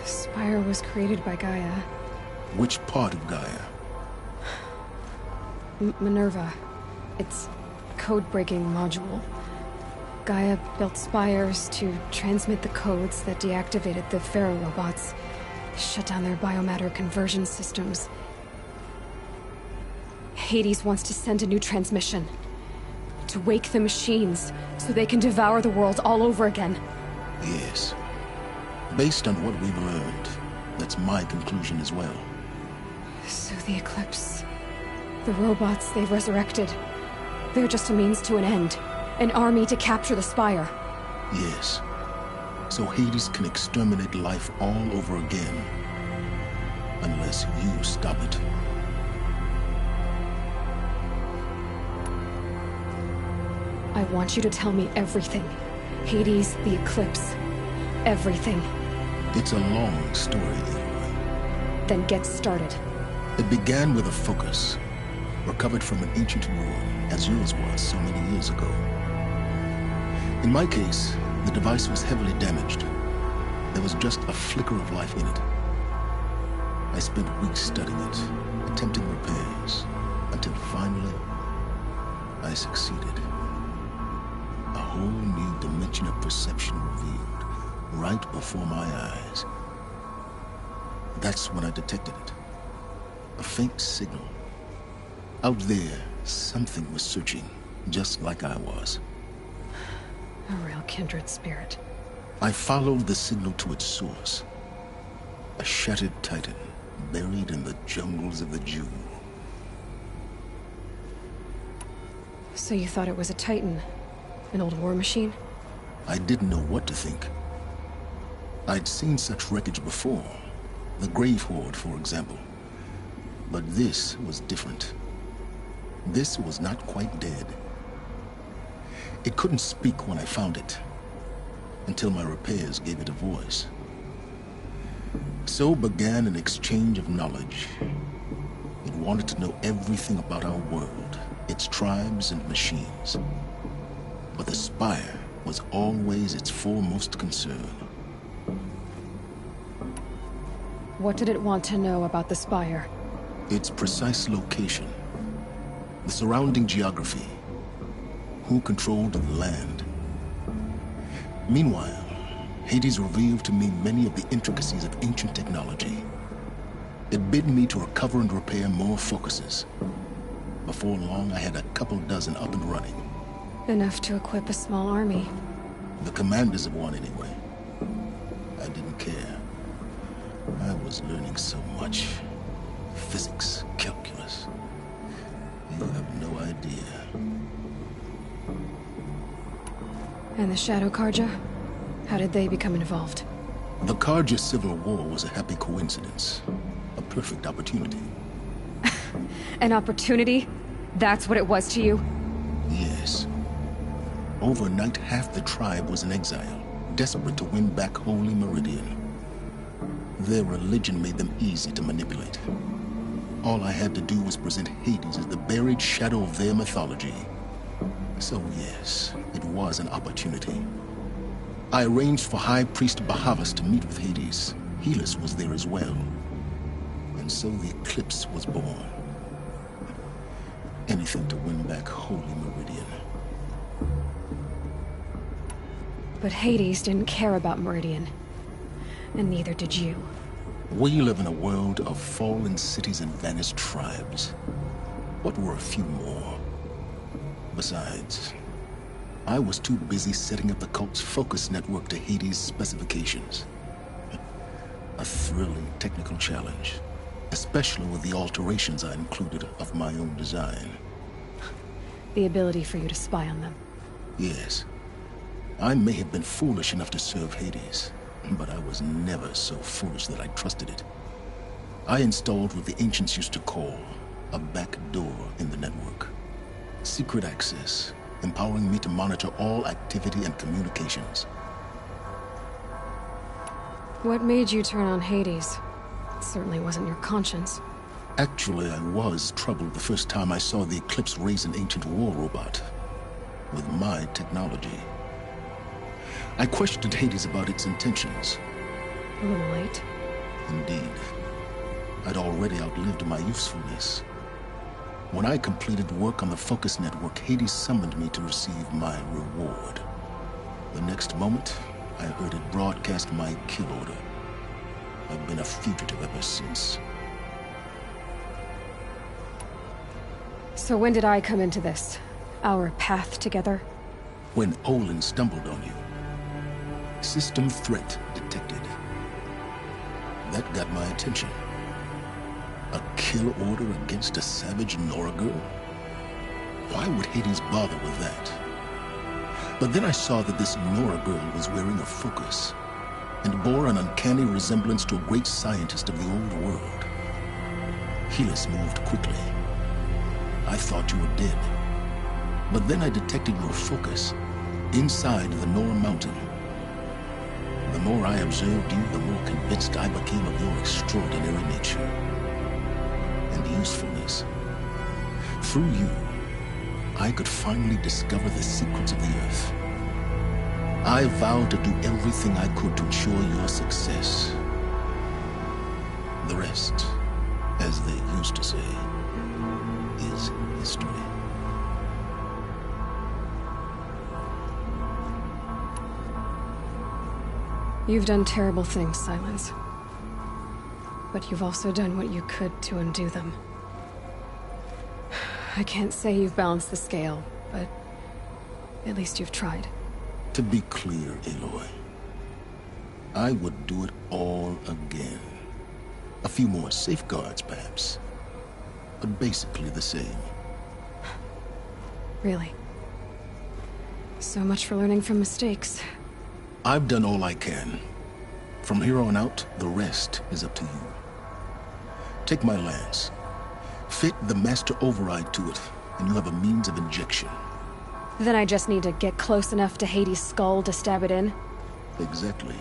The Spire was created by Gaia. Which part of Gaia? Minerva. Its code-breaking module. Gaia built spires to transmit the codes that deactivated the Pharaoh robots, shut down their biomatter conversion systems. Hades wants to send a new transmission. To wake the machines, so they can devour the world all over again. Yes. Based on what we've learned, that's my conclusion as well. So the Eclipse... the robots they've resurrected... they're just a means to an end. An army to capture the Spire. Yes. So Hades can exterminate life all over again. Unless you stop it. I want you to tell me everything. Hades, the eclipse, everything. It's a long story, Aloy. Then get started. It began with a focus, recovered from an ancient ruin, as yours was so many years ago. In my case, the device was heavily damaged. There was just a flicker of life in it. I spent weeks studying it, attempting repairs, until finally, I succeeded. A whole new dimension of perception revealed, right before my eyes. That's when I detected it. A faint signal. Out there, something was searching, just like I was. A real kindred spirit. I followed the signal to its source. A shattered titan, buried in the jungles of the Jew. So you thought it was a titan? An old war machine? I didn't know what to think. I'd seen such wreckage before. The Grave Horde, for example. But this was different. This was not quite dead. It couldn't speak when I found it, until my repairs gave it a voice. So began an exchange of knowledge. It wanted to know everything about our world, its tribes and machines. But the Spire was always its foremost concern. What did it want to know about the Spire? Its precise location, the surrounding geography, who controlled the land. Meanwhile, Hades revealed to me many of the intricacies of ancient technology. It bid me to recover and repair more focuses. Before long, I had a couple dozen up and running. Enough to equip a small army. The commanders of one, anyway. I didn't care. I was learning so much. Physics, calculus. You have no idea. And the Shadow Karja? How did they become involved? The Karja Civil War was a happy coincidence. A perfect opportunity. An opportunity? That's what it was to you? Yes. Overnight, half the tribe was in exile, desperate to win back Holy Meridian. Their religion made them easy to manipulate. All I had to do was present Hades as the buried shadow of their mythology. So yes, it was an opportunity. I arranged for High Priest Bahavas to meet with Hades. Helis was there as well. And so the Eclipse was born. Anything to win back Holy Meridian. But Hades didn't care about Meridian. And neither did you. We live in a world of fallen cities and vanished tribes. What were a few more? Besides, I was too busy setting up the cult's focus network to Hades' specifications. A thrilling technical challenge, especially with the alterations I included of my own design. The ability for you to spy on them. Yes. I may have been foolish enough to serve Hades, but I was never so foolish that I trusted it. I installed what the ancients used to call a back door in the network. Secret access, empowering me to monitor all activity and communications. What made you turn on Hades? It certainly wasn't your conscience. Actually, I was troubled the first time I saw the Eclipse raise an ancient war robot. With my technology. I questioned Hades about its intentions. A little late. Indeed. I'd already outlived my usefulness. When I completed work on the Focus Network, Hades summoned me to receive my reward. The next moment, I heard it broadcast my kill order. I've been a fugitive ever since. So when did I come into this? Our path together? When Olin stumbled on you. System threat detected. That got my attention. A kill order against a savage Nora girl? Why would Hades bother with that? But then I saw that this Nora girl was wearing a focus, and bore an uncanny resemblance to a great scientist of the old world. Helis moved quickly. I thought you were dead. But then I detected your focus inside the Nor Mountain. The more I observed you, the more convinced I became of your extraordinary nature and usefulness. Through you, I could finally discover the secrets of the Earth. I vowed to do everything I could to ensure your success. The rest, as they used to say, is history. You've done terrible things, Silence. But you've also done what you could to undo them. I can't say you've balanced the scale, but at least you've tried. To be clear, Aloy, I would do it all again. A few more safeguards, perhaps, but basically the same. Really? So much for learning from mistakes. I've done all I can. From here on out, the rest is up to you. Take my lance. Fit the master override to it, and you have a means of injection. Then I just need to get close enough to Hades' skull to stab it in? Exactly.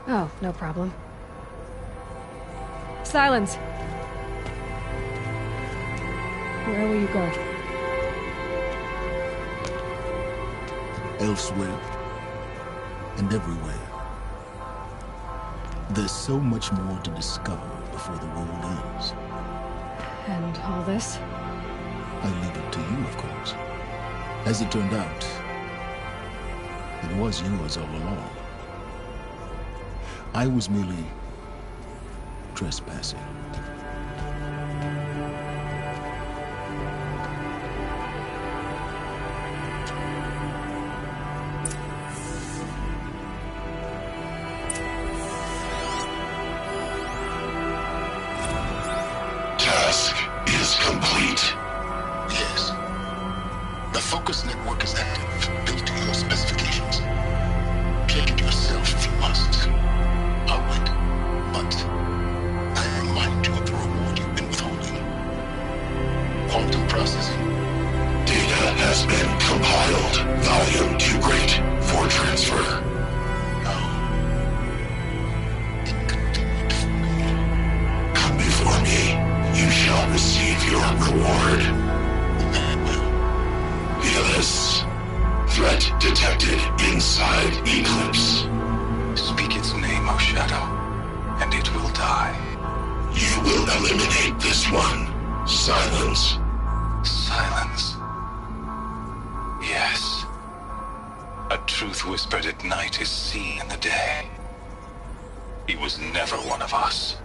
Oh, no problem. Silence! Where will you go? Elsewhere. And everywhere. There's so much more to discover before the world ends. And all this? I leave it to you, of course. As it turned out, it was yours all along. I was merely trespassing. Task is complete. Yes. The focus network is active, built to your specifications. Check it yourself if you must. I'll wait, but I remind you of the reward you've been withholding. Quantum processing. Data has been compiled. Volume too great for transfer. Come before me. You shall receive your reward. Fearless. Threat detected inside Eclipse. Speak its name, O Shadow, and it will die. You will eliminate this one. Silence. Silence. Yes. A truth whispered at night is seen in the day. He was never one of us.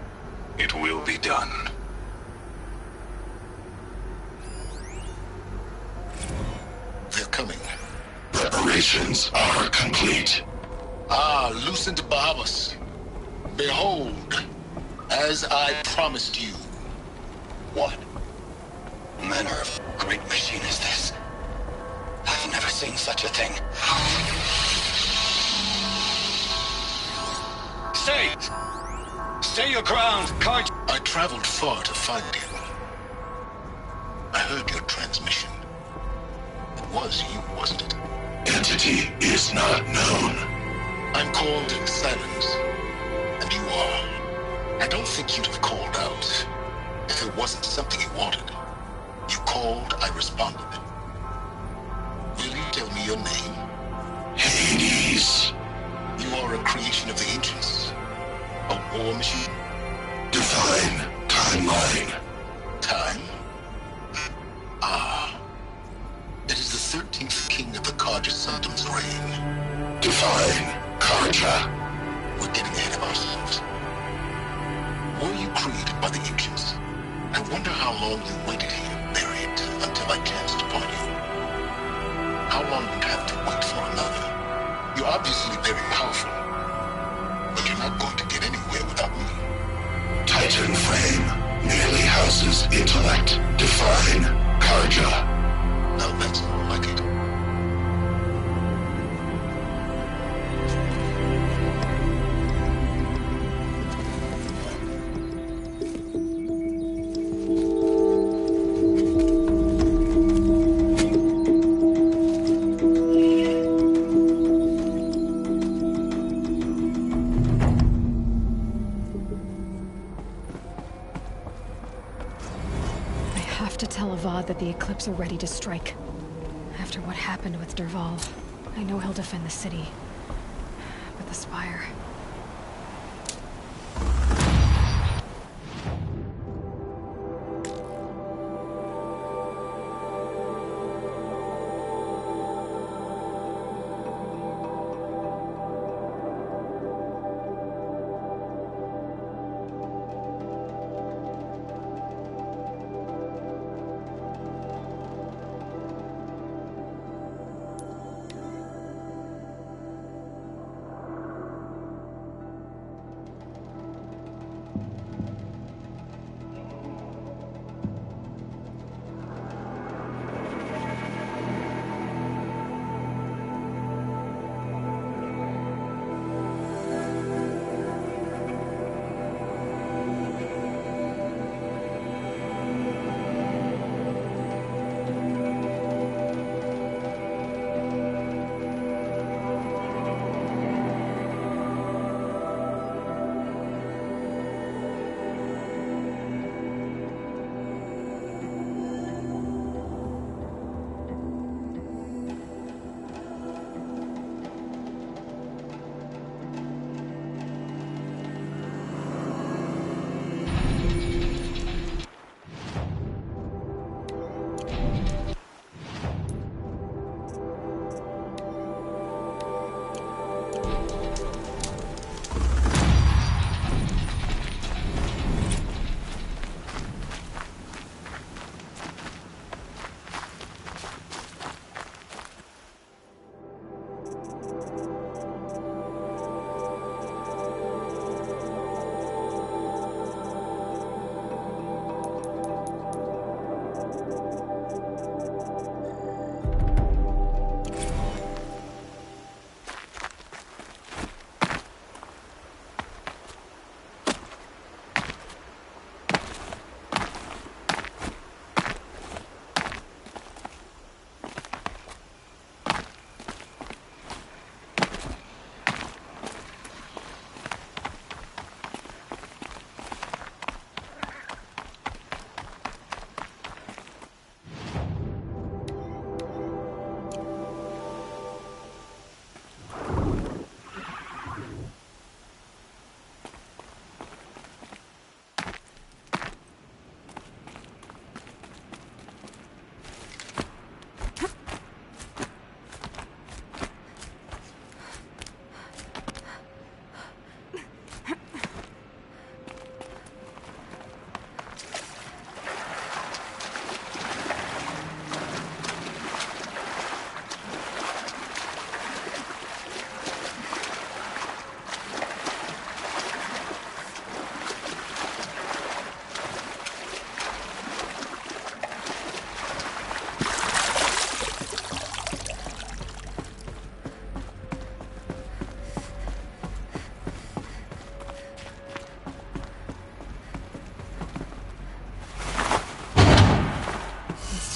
It will be done. They're coming. Preparations are complete. Ah, Lucent Bahavas. Behold, as I promised you. What manner of great machine is this? I've never seen such a thing. Stay! Stay your ground, Card. I traveled far to find him. I heard your transmission. It was you, wasn't it? Entity is not known. I'm called Silence, and you are. I don't think you'd have called out if it wasn't something you wanted. You called, I responded. Will you tell me your name? Hades. You are a creation of the ancients. A war machine. Define timeline. Time? Ah. It is the 13th king of the Karja Sundom's reign. Define Karja. We're getting ahead of ourselves. Were you created by the ancients? I wonder how long you waited here, buried, until I chanced upon you. How long would you have to wait for another? You're obviously very powerful, but you're not going to get anywhere without me. Titan frame merely houses intellect. Define Karja. Now that's more like it. have to tell Avad that the Eclipse are ready to strike. After what happened with Derval, I know he'll defend the city. But the Spire...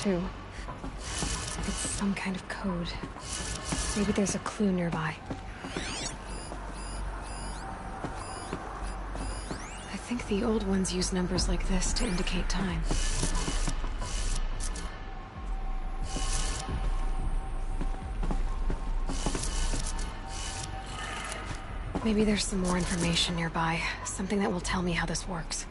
too. It's some kind of code. Maybe there's a clue nearby. I think the old ones use numbers like this to indicate time. Maybe there's some more information nearby. Something that will tell me how this works.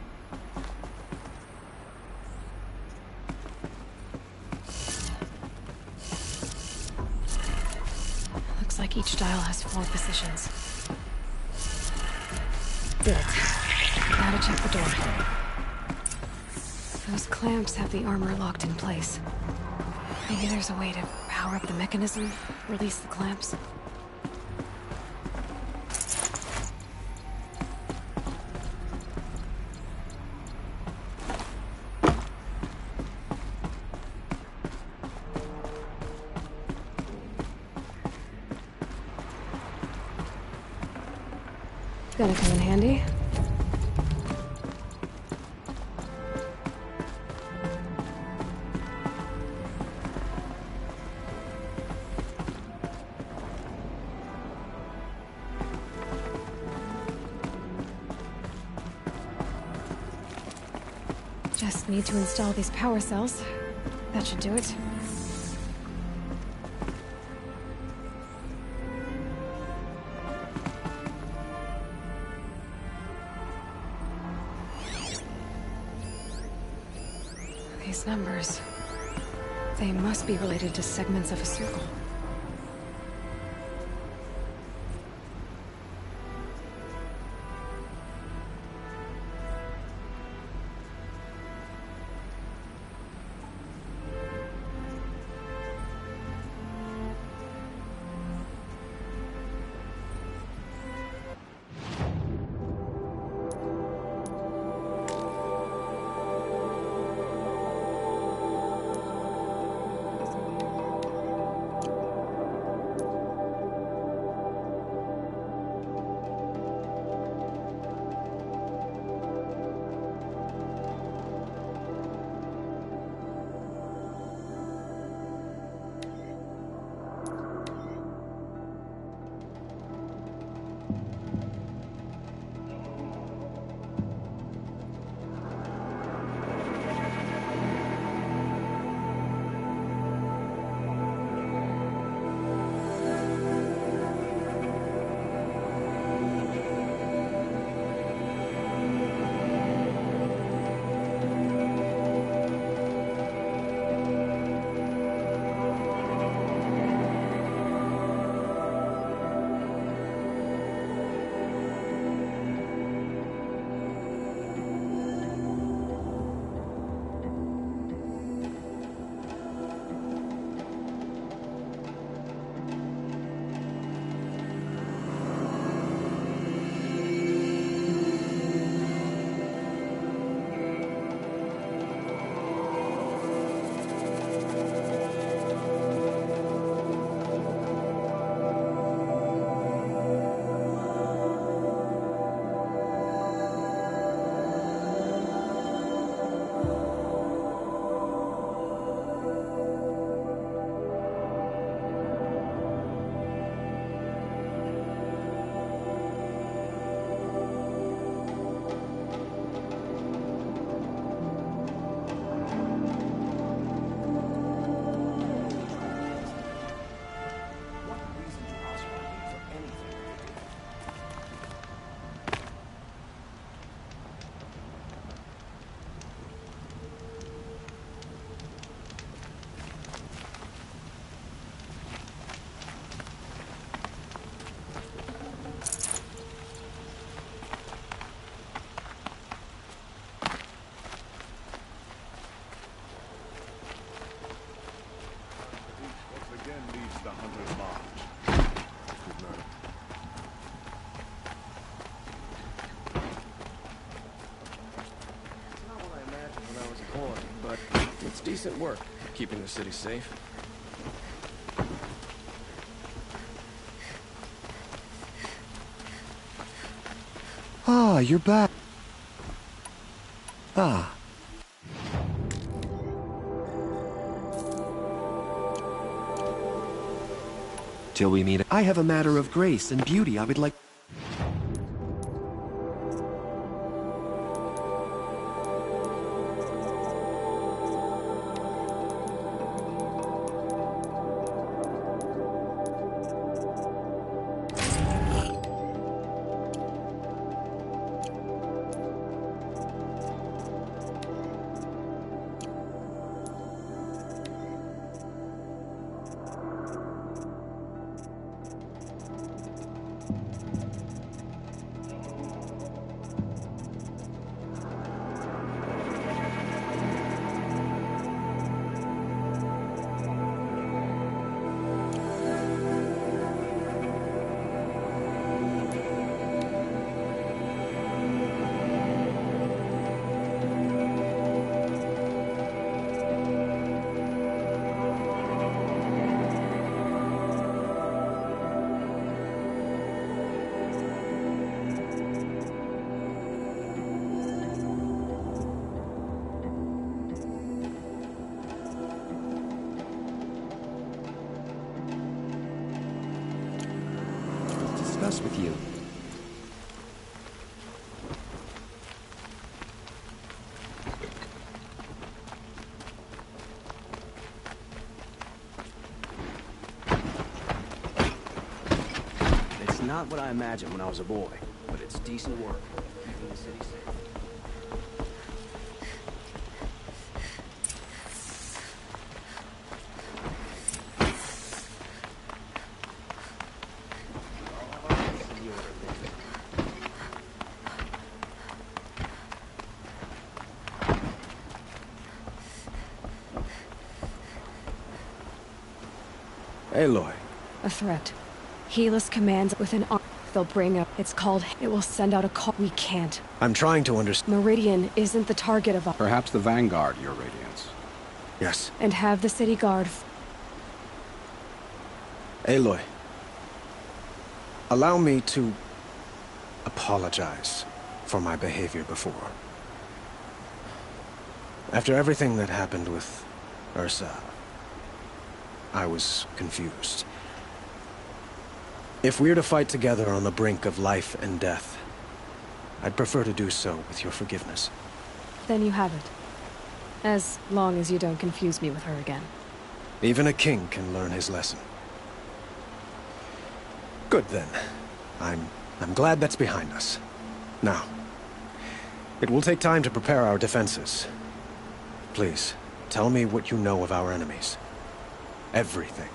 Looks like each dial has 4 positions. Did it. Now to check the door. Those clamps have the armor locked in place. Maybe there's a way to power up the mechanism, release the clamps. Gonna come in handy. Just Need to install these power cells. That should do it. These numbers... they must be related to segments of a circle. Decent work, keeping the city safe. Ah, you're back. Ah. Till we meet. I have a matter of grace and beauty I would like. With you. Not what I imagined when I was a boy, but it's decent work, keeping the city safe. Aloy. A threat. Helis commands with an arm. They'll bring up. It's called. It will send out a call. We can't. I'm trying to understand. Meridian isn't the target of. Perhaps the Vanguard, Your Radiance. Yes. And have the city guard. Aloy. Allow me to apologize for my behavior before. After everything that happened with Ursa, I was confused. If we're to fight together on the brink of life and death, I'd prefer to do so with your forgiveness. Then you have it. As long as you don't confuse me with her again. Even a king can learn his lesson. Good then. I'm glad that's behind us. Now, it will take time to prepare our defenses. Please, tell me what you know of our enemies. Everything.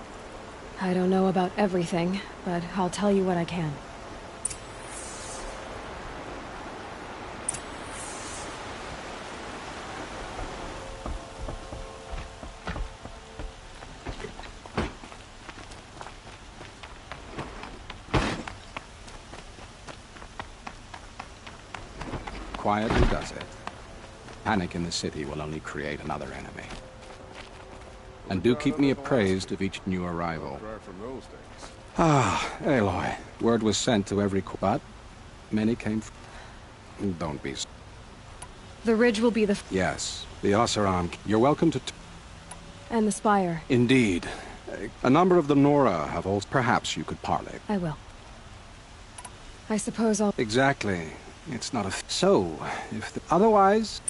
I don't know about everything, but I'll tell you what I can. Quietly does it. Panic in the city will only create another enemy. And do keep me appraised of each new arrival. Aloy. Word was sent to every but many came Don't be... The ridge will be the... Yes, the Oseram. You're welcome to... And the spire. Indeed. A number of the Nora have also... Perhaps you could parley. I will. I suppose I'll... Exactly. It's not a... So, if the... Otherwise...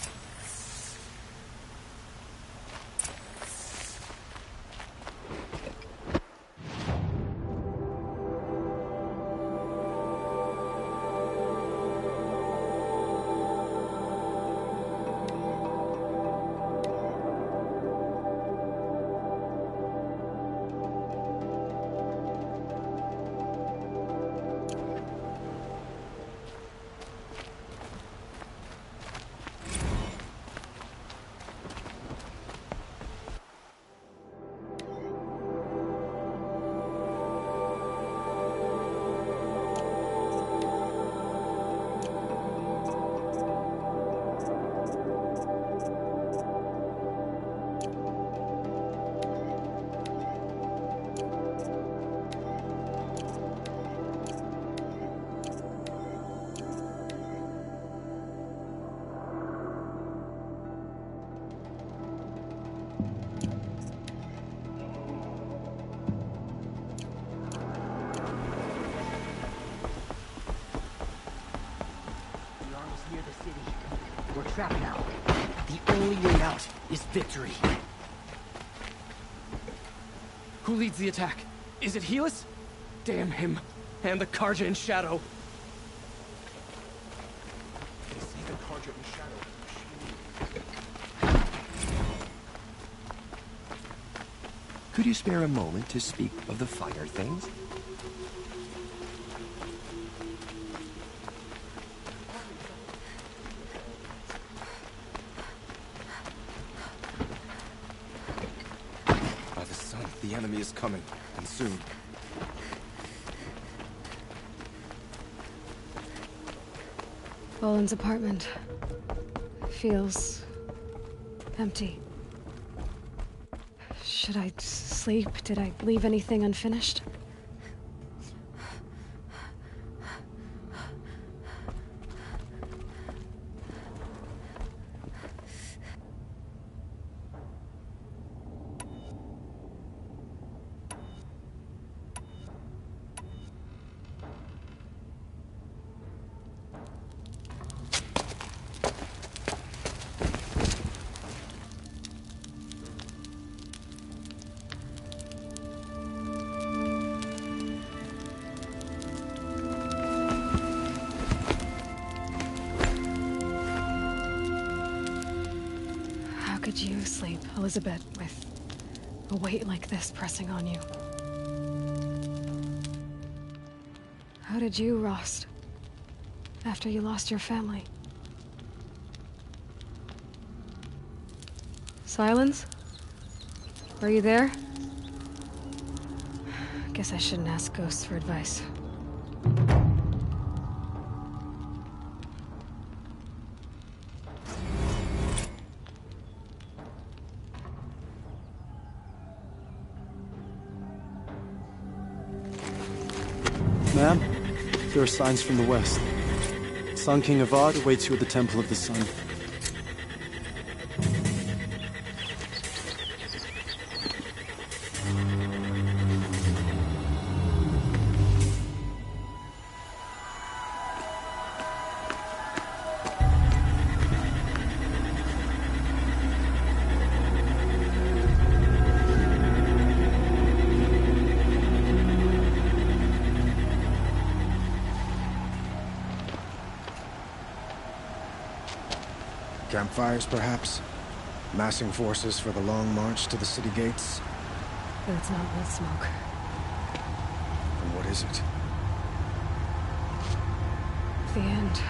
Trapped now. The only way out is victory. Who leads the attack? Is it Helis? Damn him. And the Karja in shadow. They say the Karja in shadow. Could you spare a moment to speak of the finer things? The enemy is coming, and soon. Boland's apartment feels empty. Should I sleep? Did I leave anything unfinished? sleep, Elizabeth, with a weight like this pressing on you. How did you, Rost? After you lost your family? Silence? Are you there? Guess I shouldn't ask ghosts for advice. Ma'am, there are signs from the west. Sun King Avad awaits you at the Temple of the Sun. Campfires, perhaps? Massing forces for the long march to the city gates? It's not wood smoke. And what is it? The end.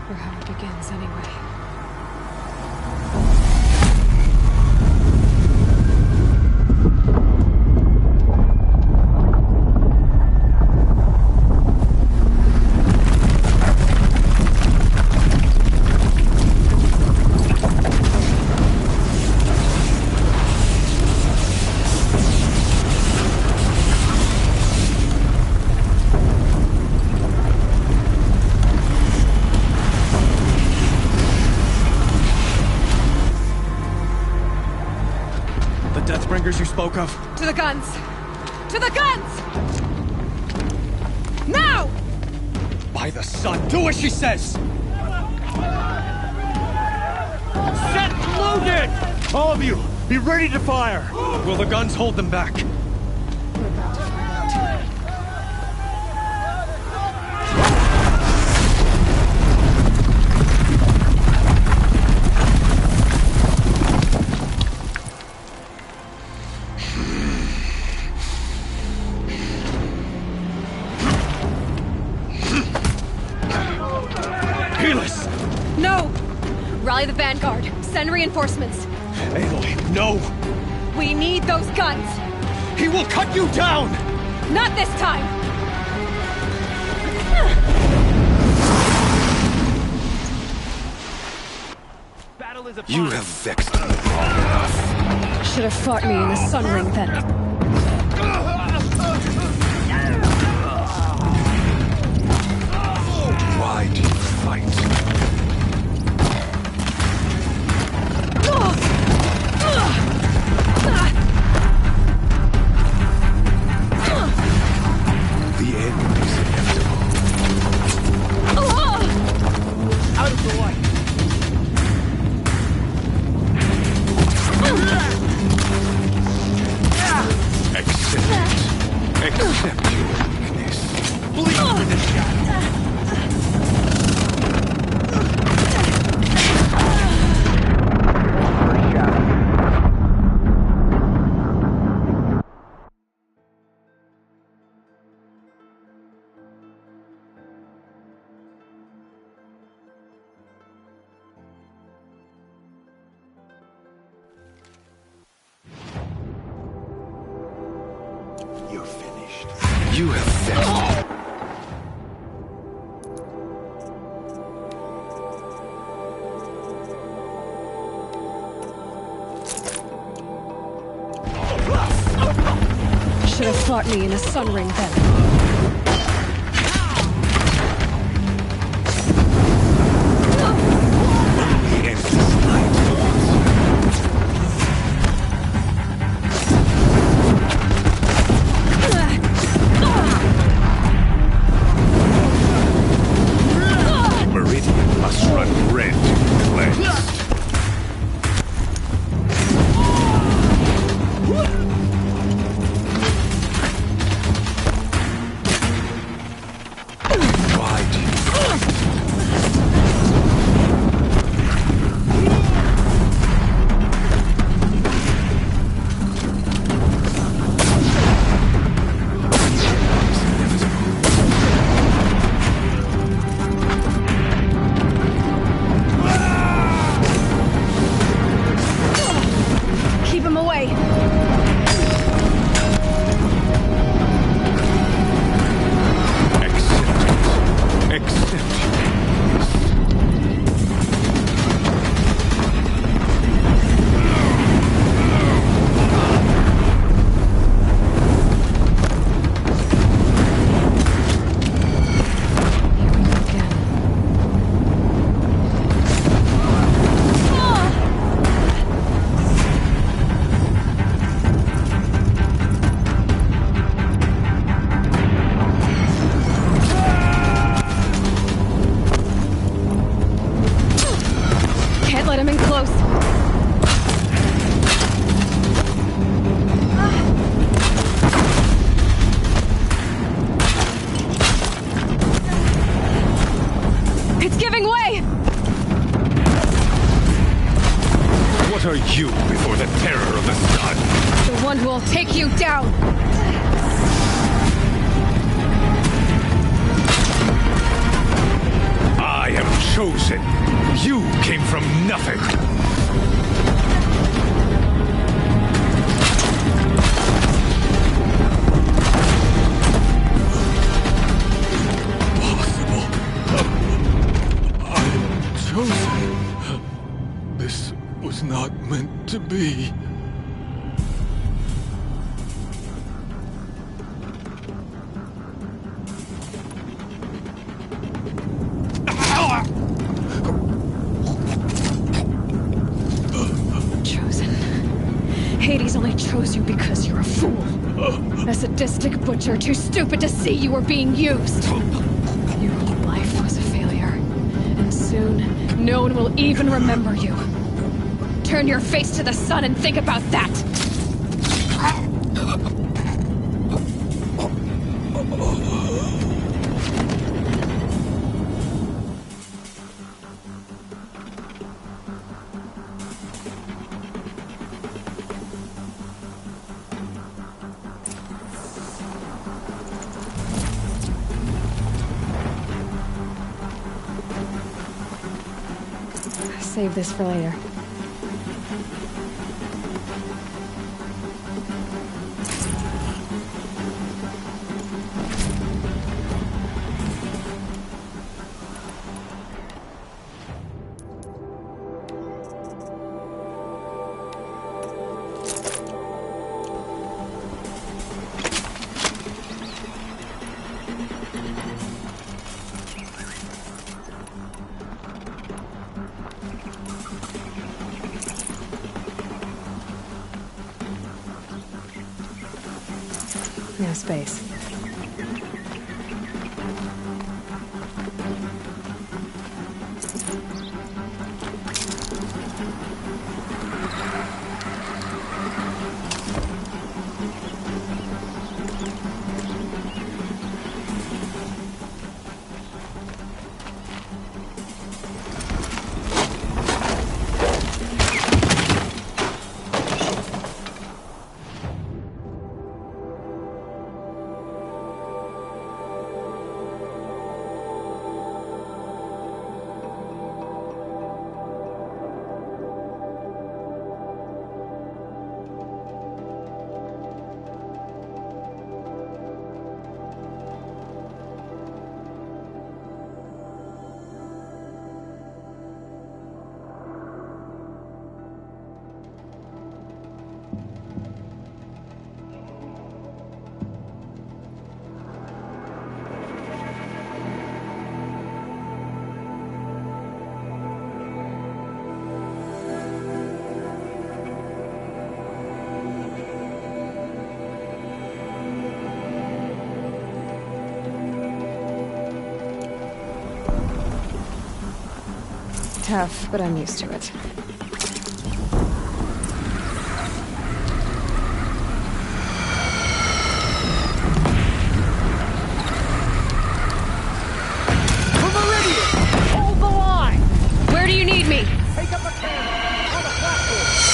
Or how it begins, anyway. You spoke of? To the guns! To the guns! Now! By the sun, do as she says! Set loaded! All of you, be ready to fire! Will the guns hold them back? We're about to find out. No! Rally the vanguard. Send reinforcements. Aloy, no! We need those guns! He will cut you down! Not this time! You have vexed me long enough. Should have fought me in the Sun Ring then. Why do you fight? The end is inevitable. Out of the light! Accept it. Accept your weakness. Bleed in the shadow! You're finished. You have vexed me. Should have fought me in a Sun Ring then. before the terror of the sun. The one who will take you down! I am chosen. You came from nothing. Chosen. This was not meant to be. Chosen. Hades only chose you because you're a fool. A sadistic butcher too stupid to see you were being used. Your whole life was a failure. And soon, no one will even remember you. Turn your face to the sun and think about that! Save this for later. No space. Tough, but I'm used to it. Hold the line! Where do you need me? Take up a camera on the platform!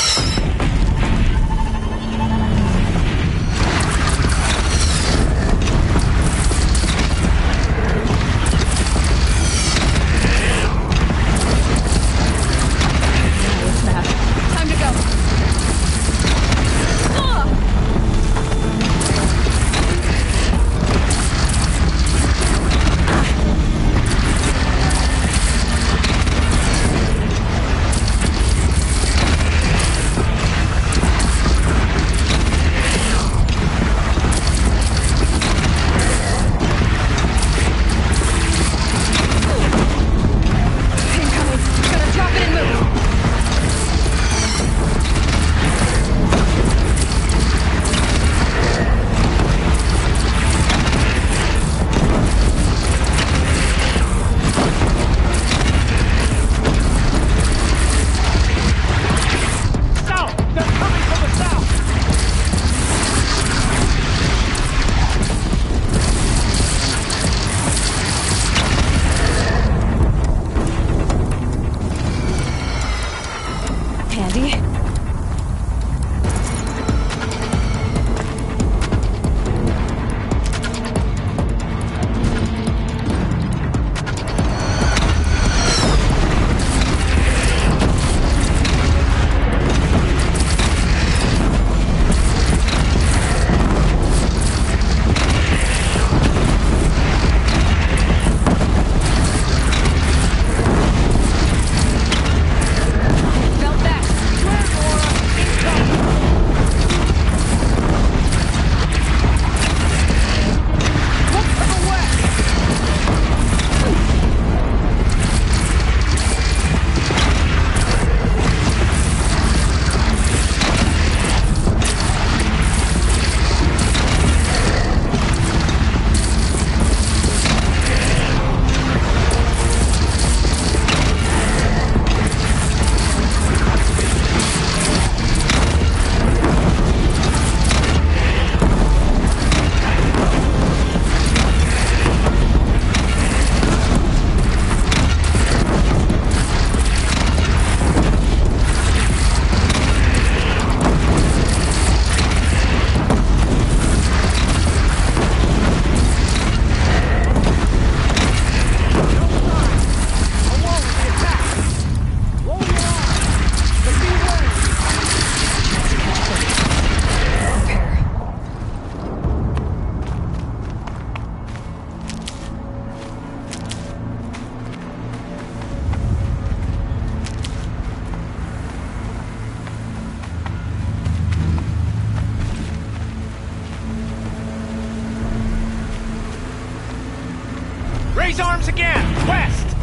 Once again, west!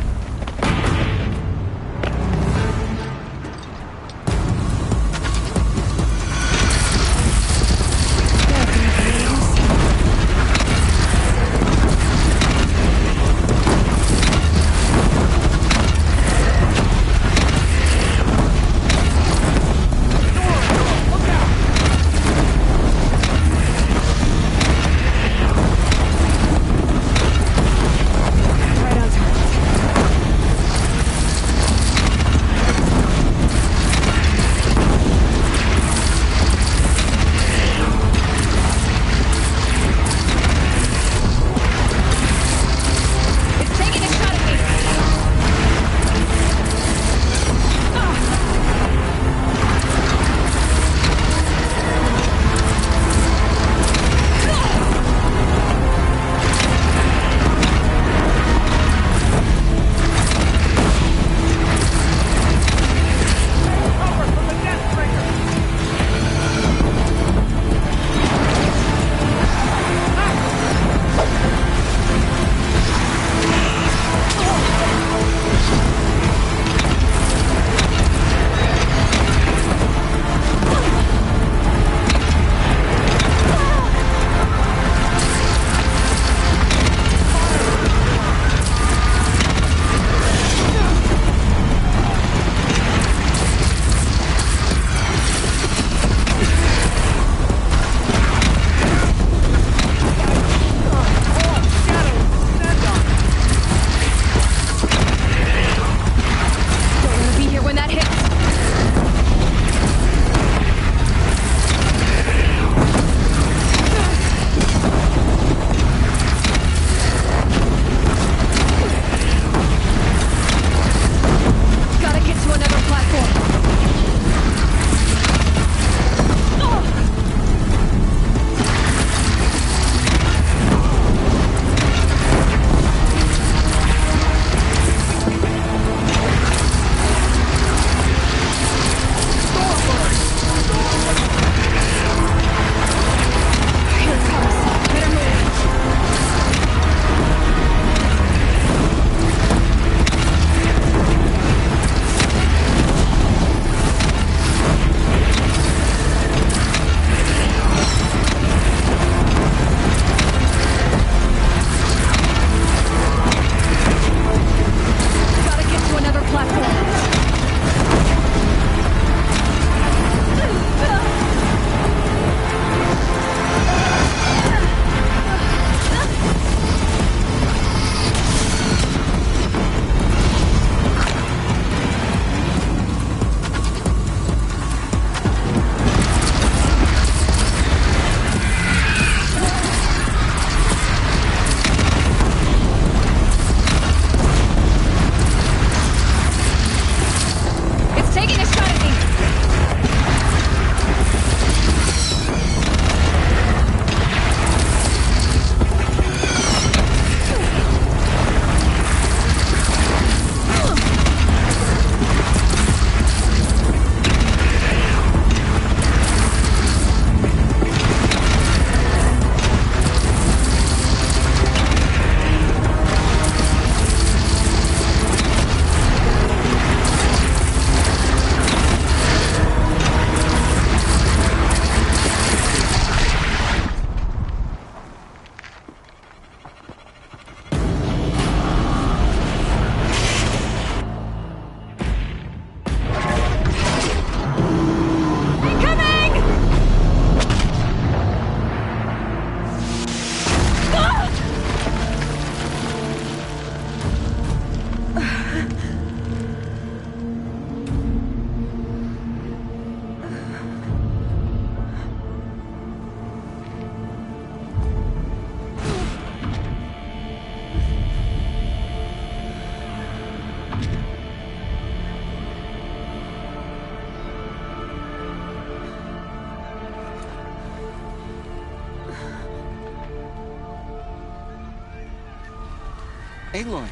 Aloy!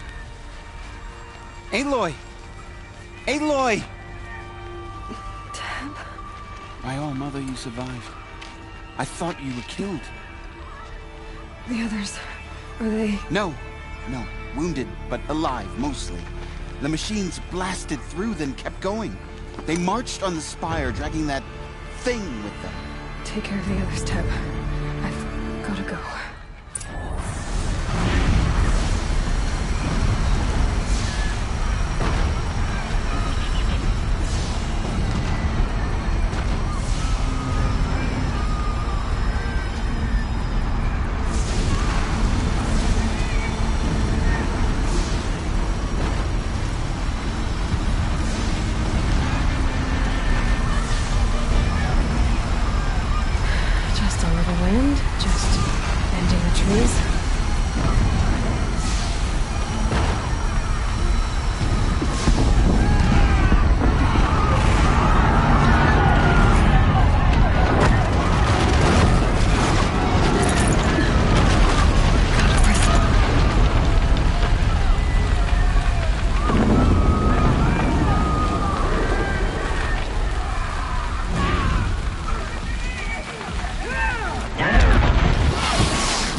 Aloy! Aloy! Deb? My own mother, you survived. I thought you were killed. The others, are they... No, wounded, but alive mostly. The machines blasted through, then kept going. They marched on the spire, dragging that thing with them. Take care of the others, Teb. I've gotta go.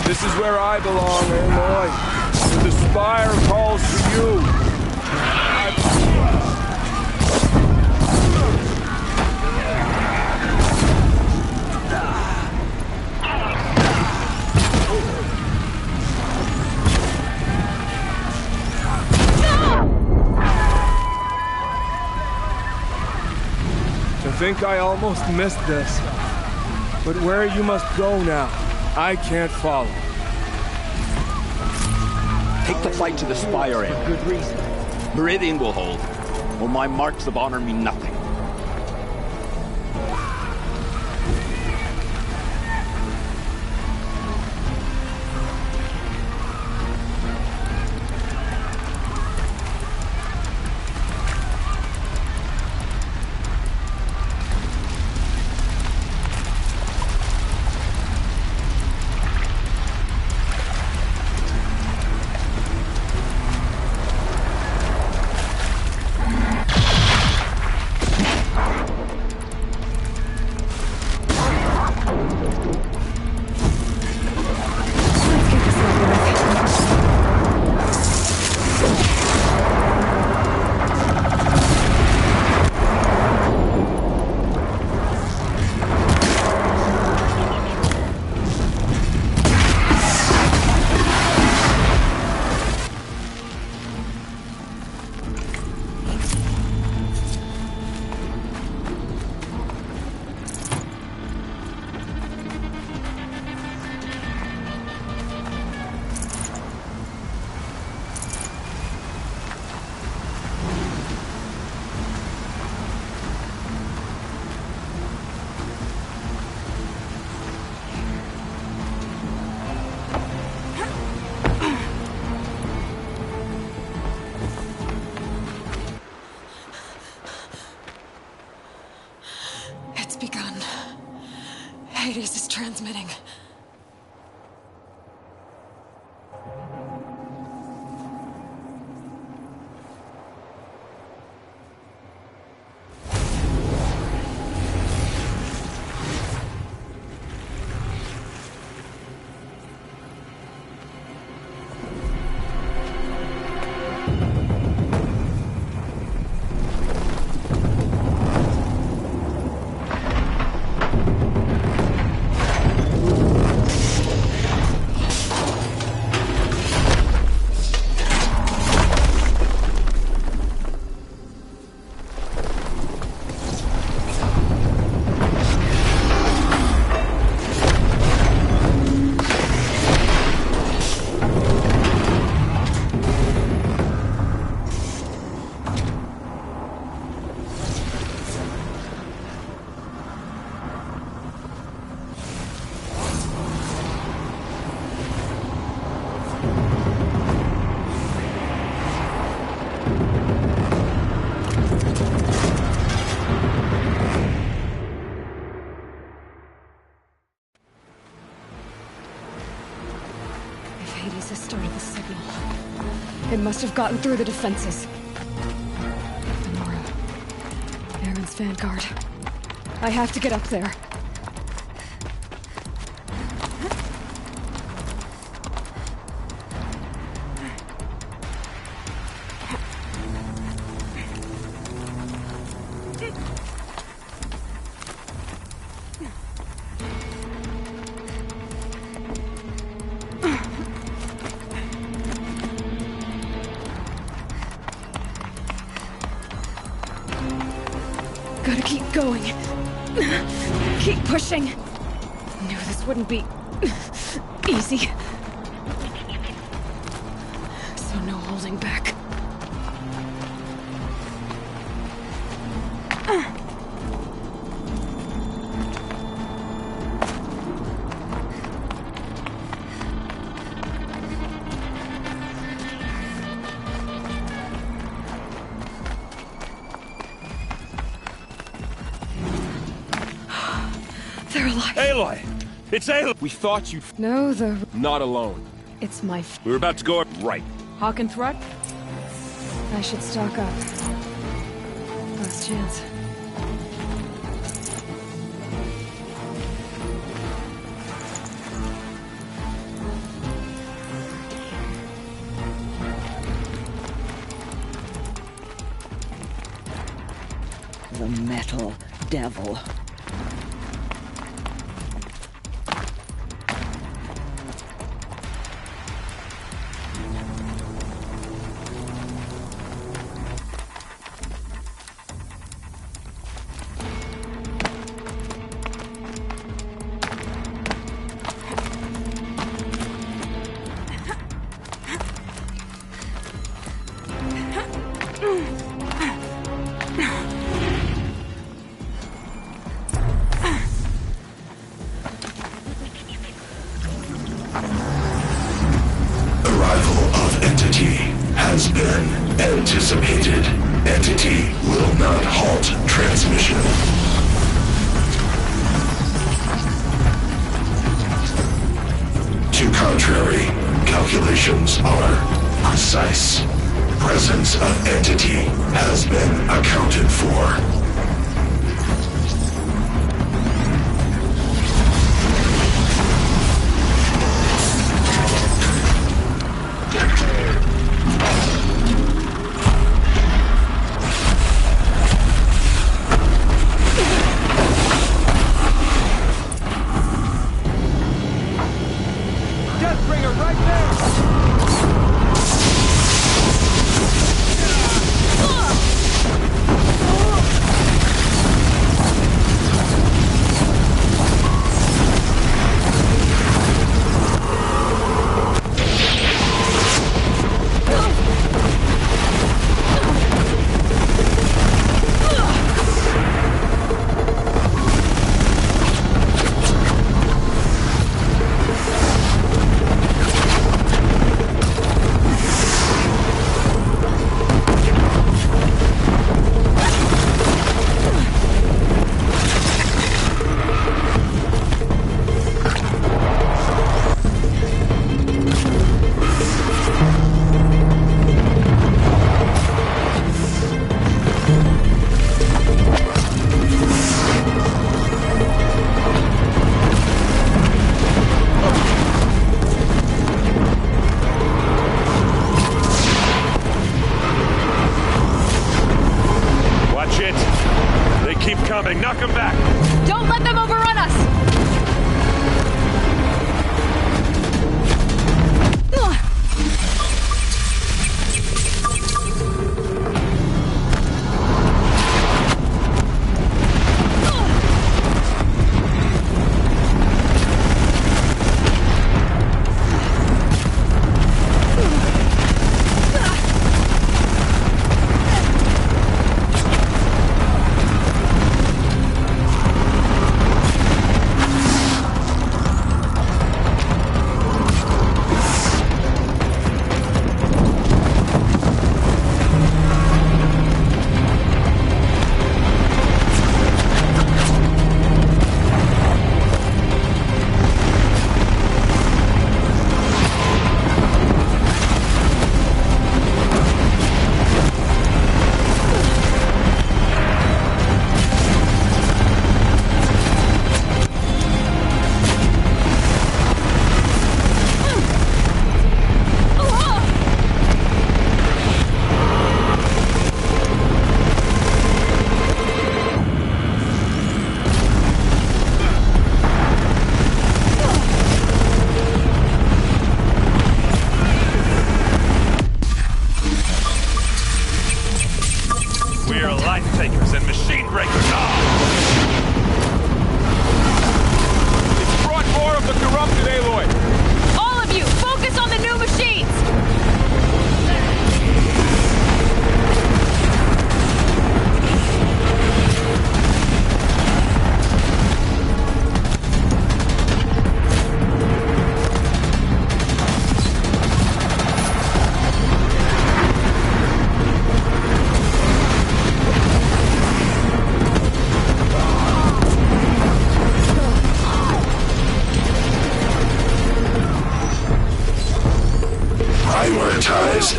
This is where I belong, Aloy. Where the spire calls to you. To think I almost missed this. But where you must go now, I can't follow. Take the fight to the spire end. For good reason. Meridian will hold. Or my marks of honor mean nothing. Hades is transmitting. Hades has started the signal. It must have gotten through the defenses. Nora. Aaron's vanguard. I have to get up there. going. Keep pushing. Knew this wouldn't be easy. So no holding back. They're alive. Aloy! It's Aloy! We thought you'd... No, Not alone. It's my... We were about to go... Right. Hawk and threat? I should stock up. Last chance. The metal devil. Has been anticipated. Entity will not halt transmission. To contrary, calculations are precise. Presence of entity has been accounted for.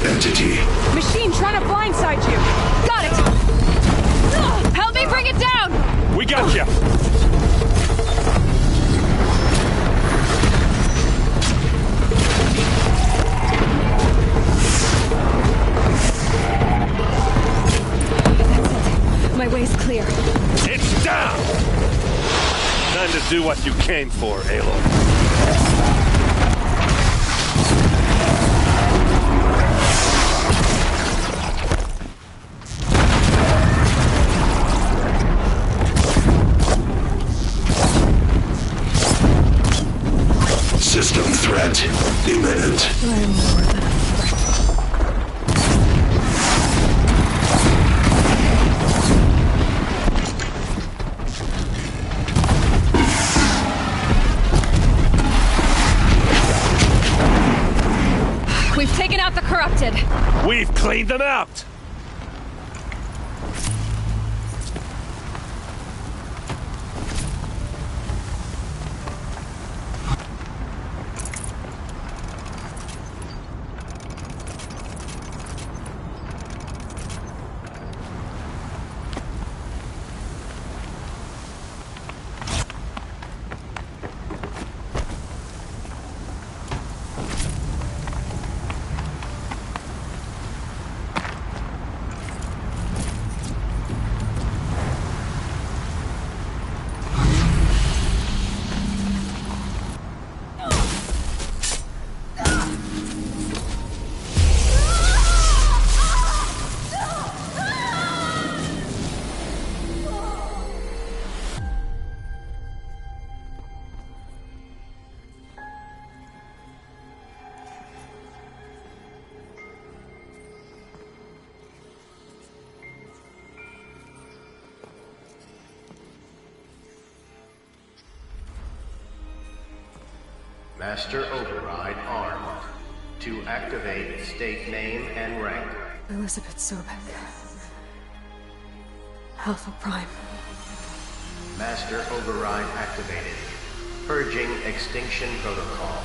entity. Machine trying to blindside you. Got it. Help me bring it down. We got you. My way's clear. It's down! Time to do what you came for, Aloy. System threat imminent. I'm more than a threat. We've taken out the corrupted. We've cleaned them out! Master Override armed. To activate, state name and rank. Elizabeth Sobek. Alpha Prime. Master Override activated. Purging extinction protocol.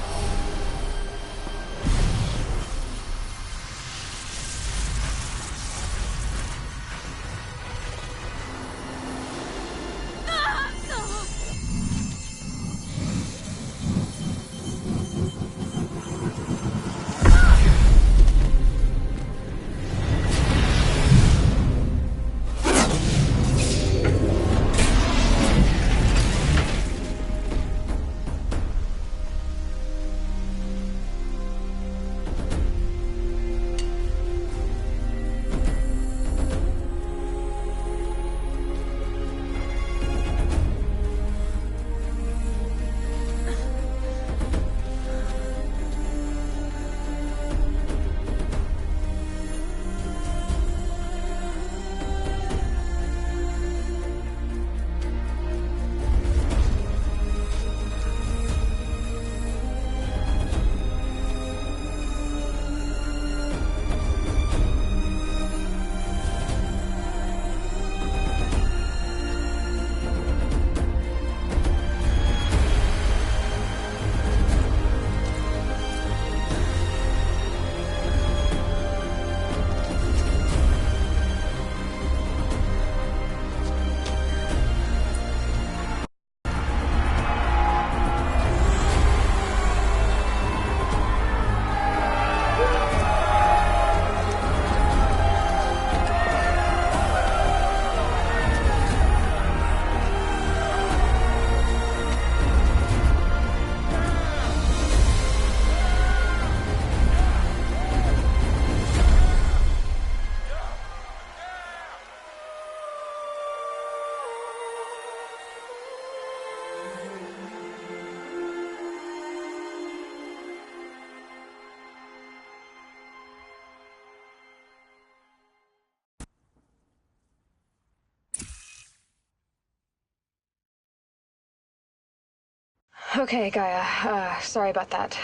Okay, Gaia. Sorry about that.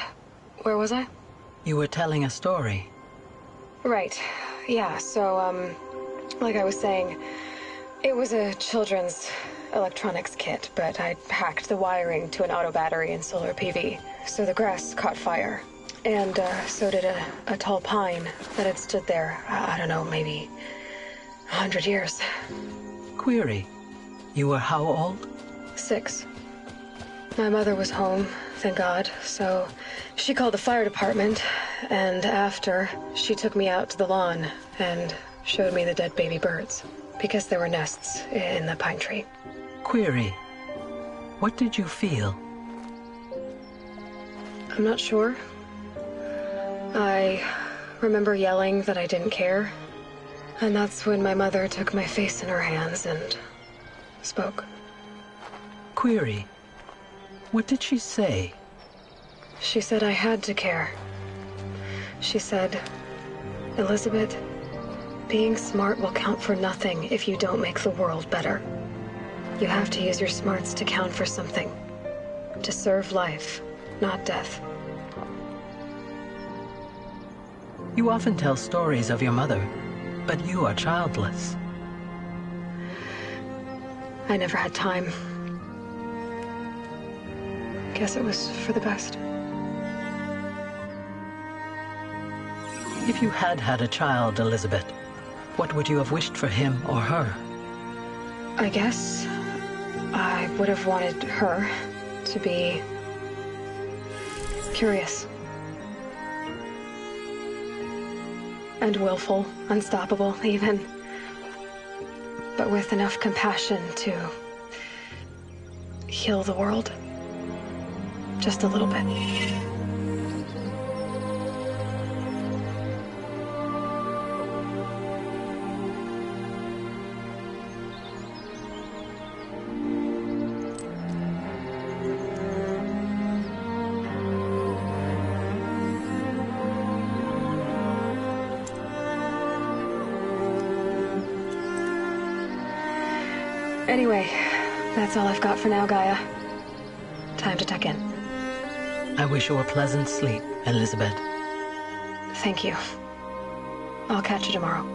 Where was I? You were telling a story. Right. Yeah, so, like I was saying, it was a children's electronics kit, but I hacked the wiring to an auto battery and solar PV, so the grass caught fire. And so did a tall pine that had stood there, I don't know, maybe 100 years. Query, you were how old? 6. My mother was home, thank God, so she called the fire department, and after, she took me out to the lawn and showed me the dead baby birds, because there were nests in the pine tree. Query, what did you feel? I'm not sure. I remember yelling that I didn't care, and that's when my mother took my face in her hands and spoke. Query, what did she say? She said I had to care. She said, Elizabeth, being smart will count for nothing if you don't make the world better. You have to use your smarts to count for something. To serve life, not death. You often tell stories of your mother, but you are childless. I never had time. Guess it was for the best. If you had had a child, Elizabeth, what would you have wished for him or her? I guess I would have wanted her to be curious. And willful, unstoppable, even. But with enough compassion to heal the world. Just a little bit. Anyway, that's all I've got for now, Gaia. Time to tuck in. I wish you a pleasant sleep, Elizabeth. Thank you. I'll catch you tomorrow.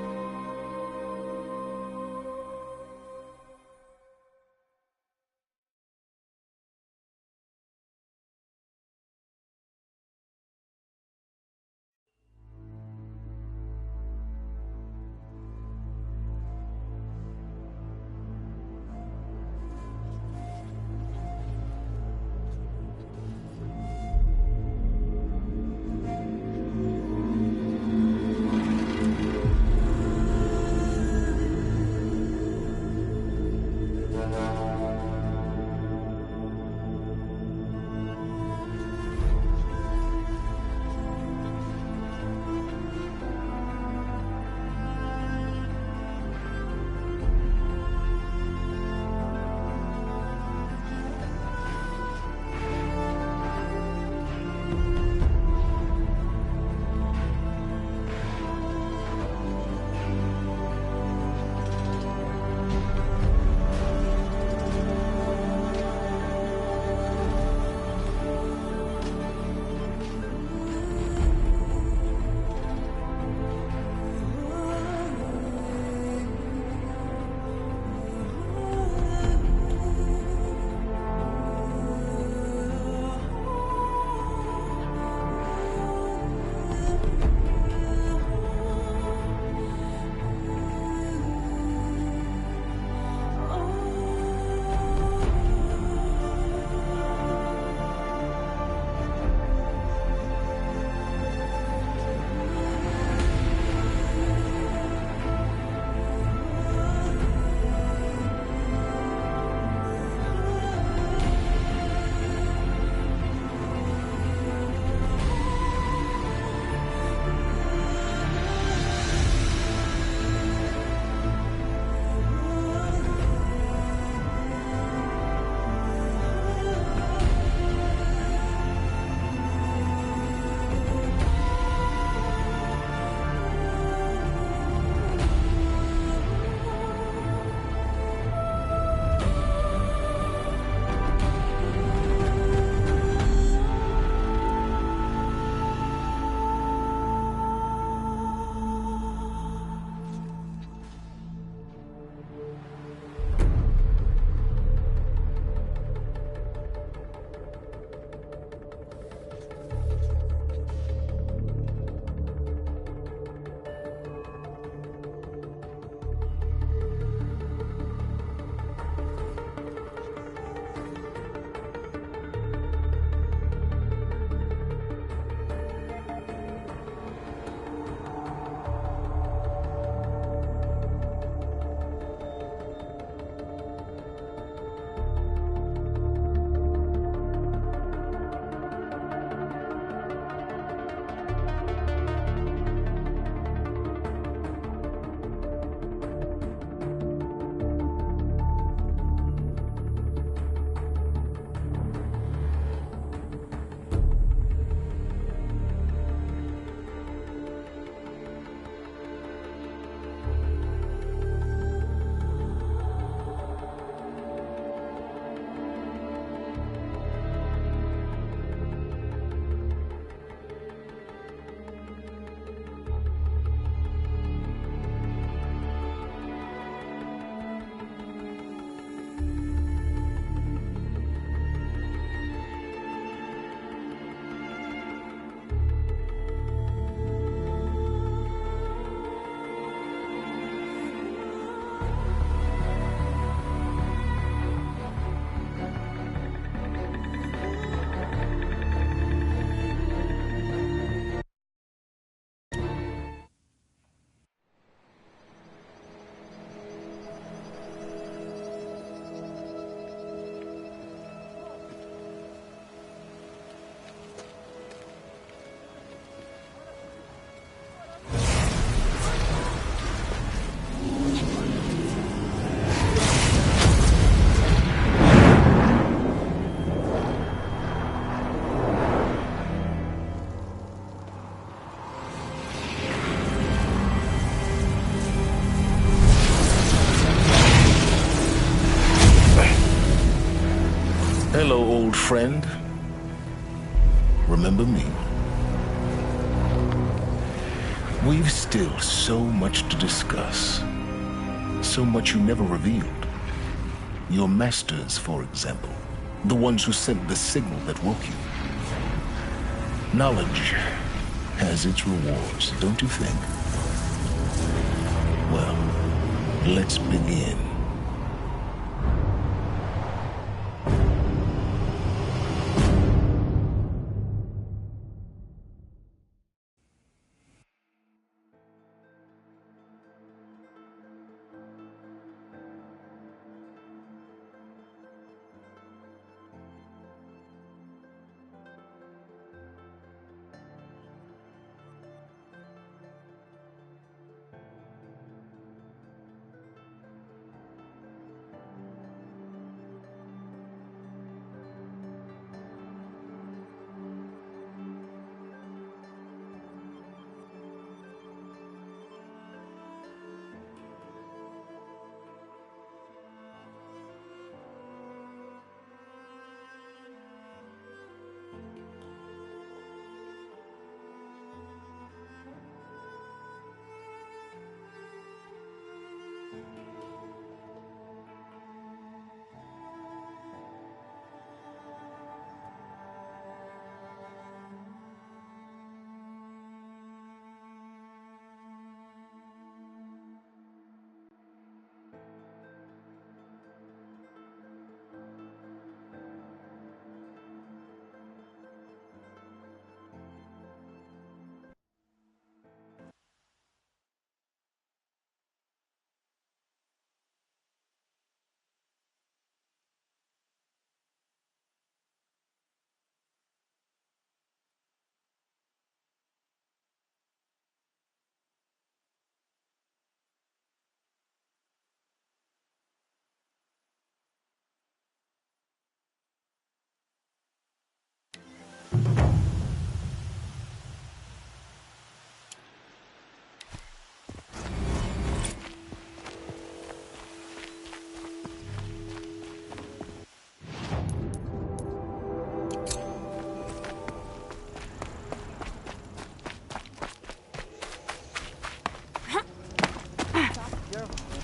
old friend. Remember me? We've still so much to discuss. So much you never revealed. Your masters, for example. The ones who sent the signal that woke you. Knowledge has its rewards, don't you think? Well, let's begin.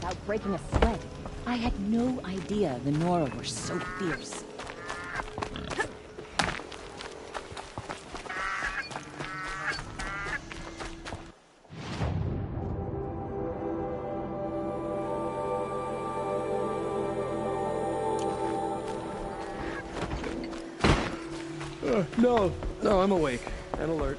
Without breaking a sweat. I had no idea the Nora were so fierce. No, I'm awake and alert.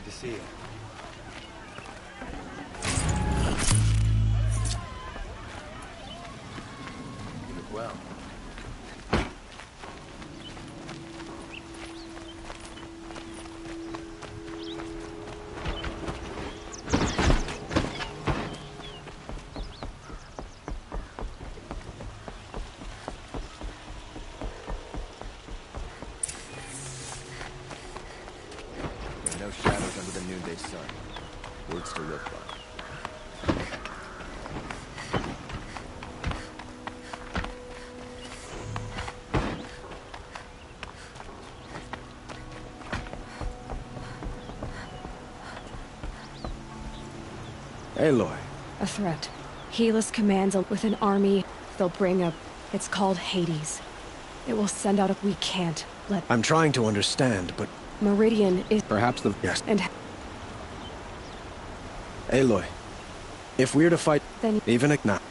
See you. You look well. No shadows under the noonday sun. Words to live by. Aloy. A threat. Helis commands with an army they'll bring up. It's called Hades. It will send out a... We can't let... I'm trying to understand, but... Meridian is... Perhaps the... Yes. And... Aloy. If we're to fight, Then even if not.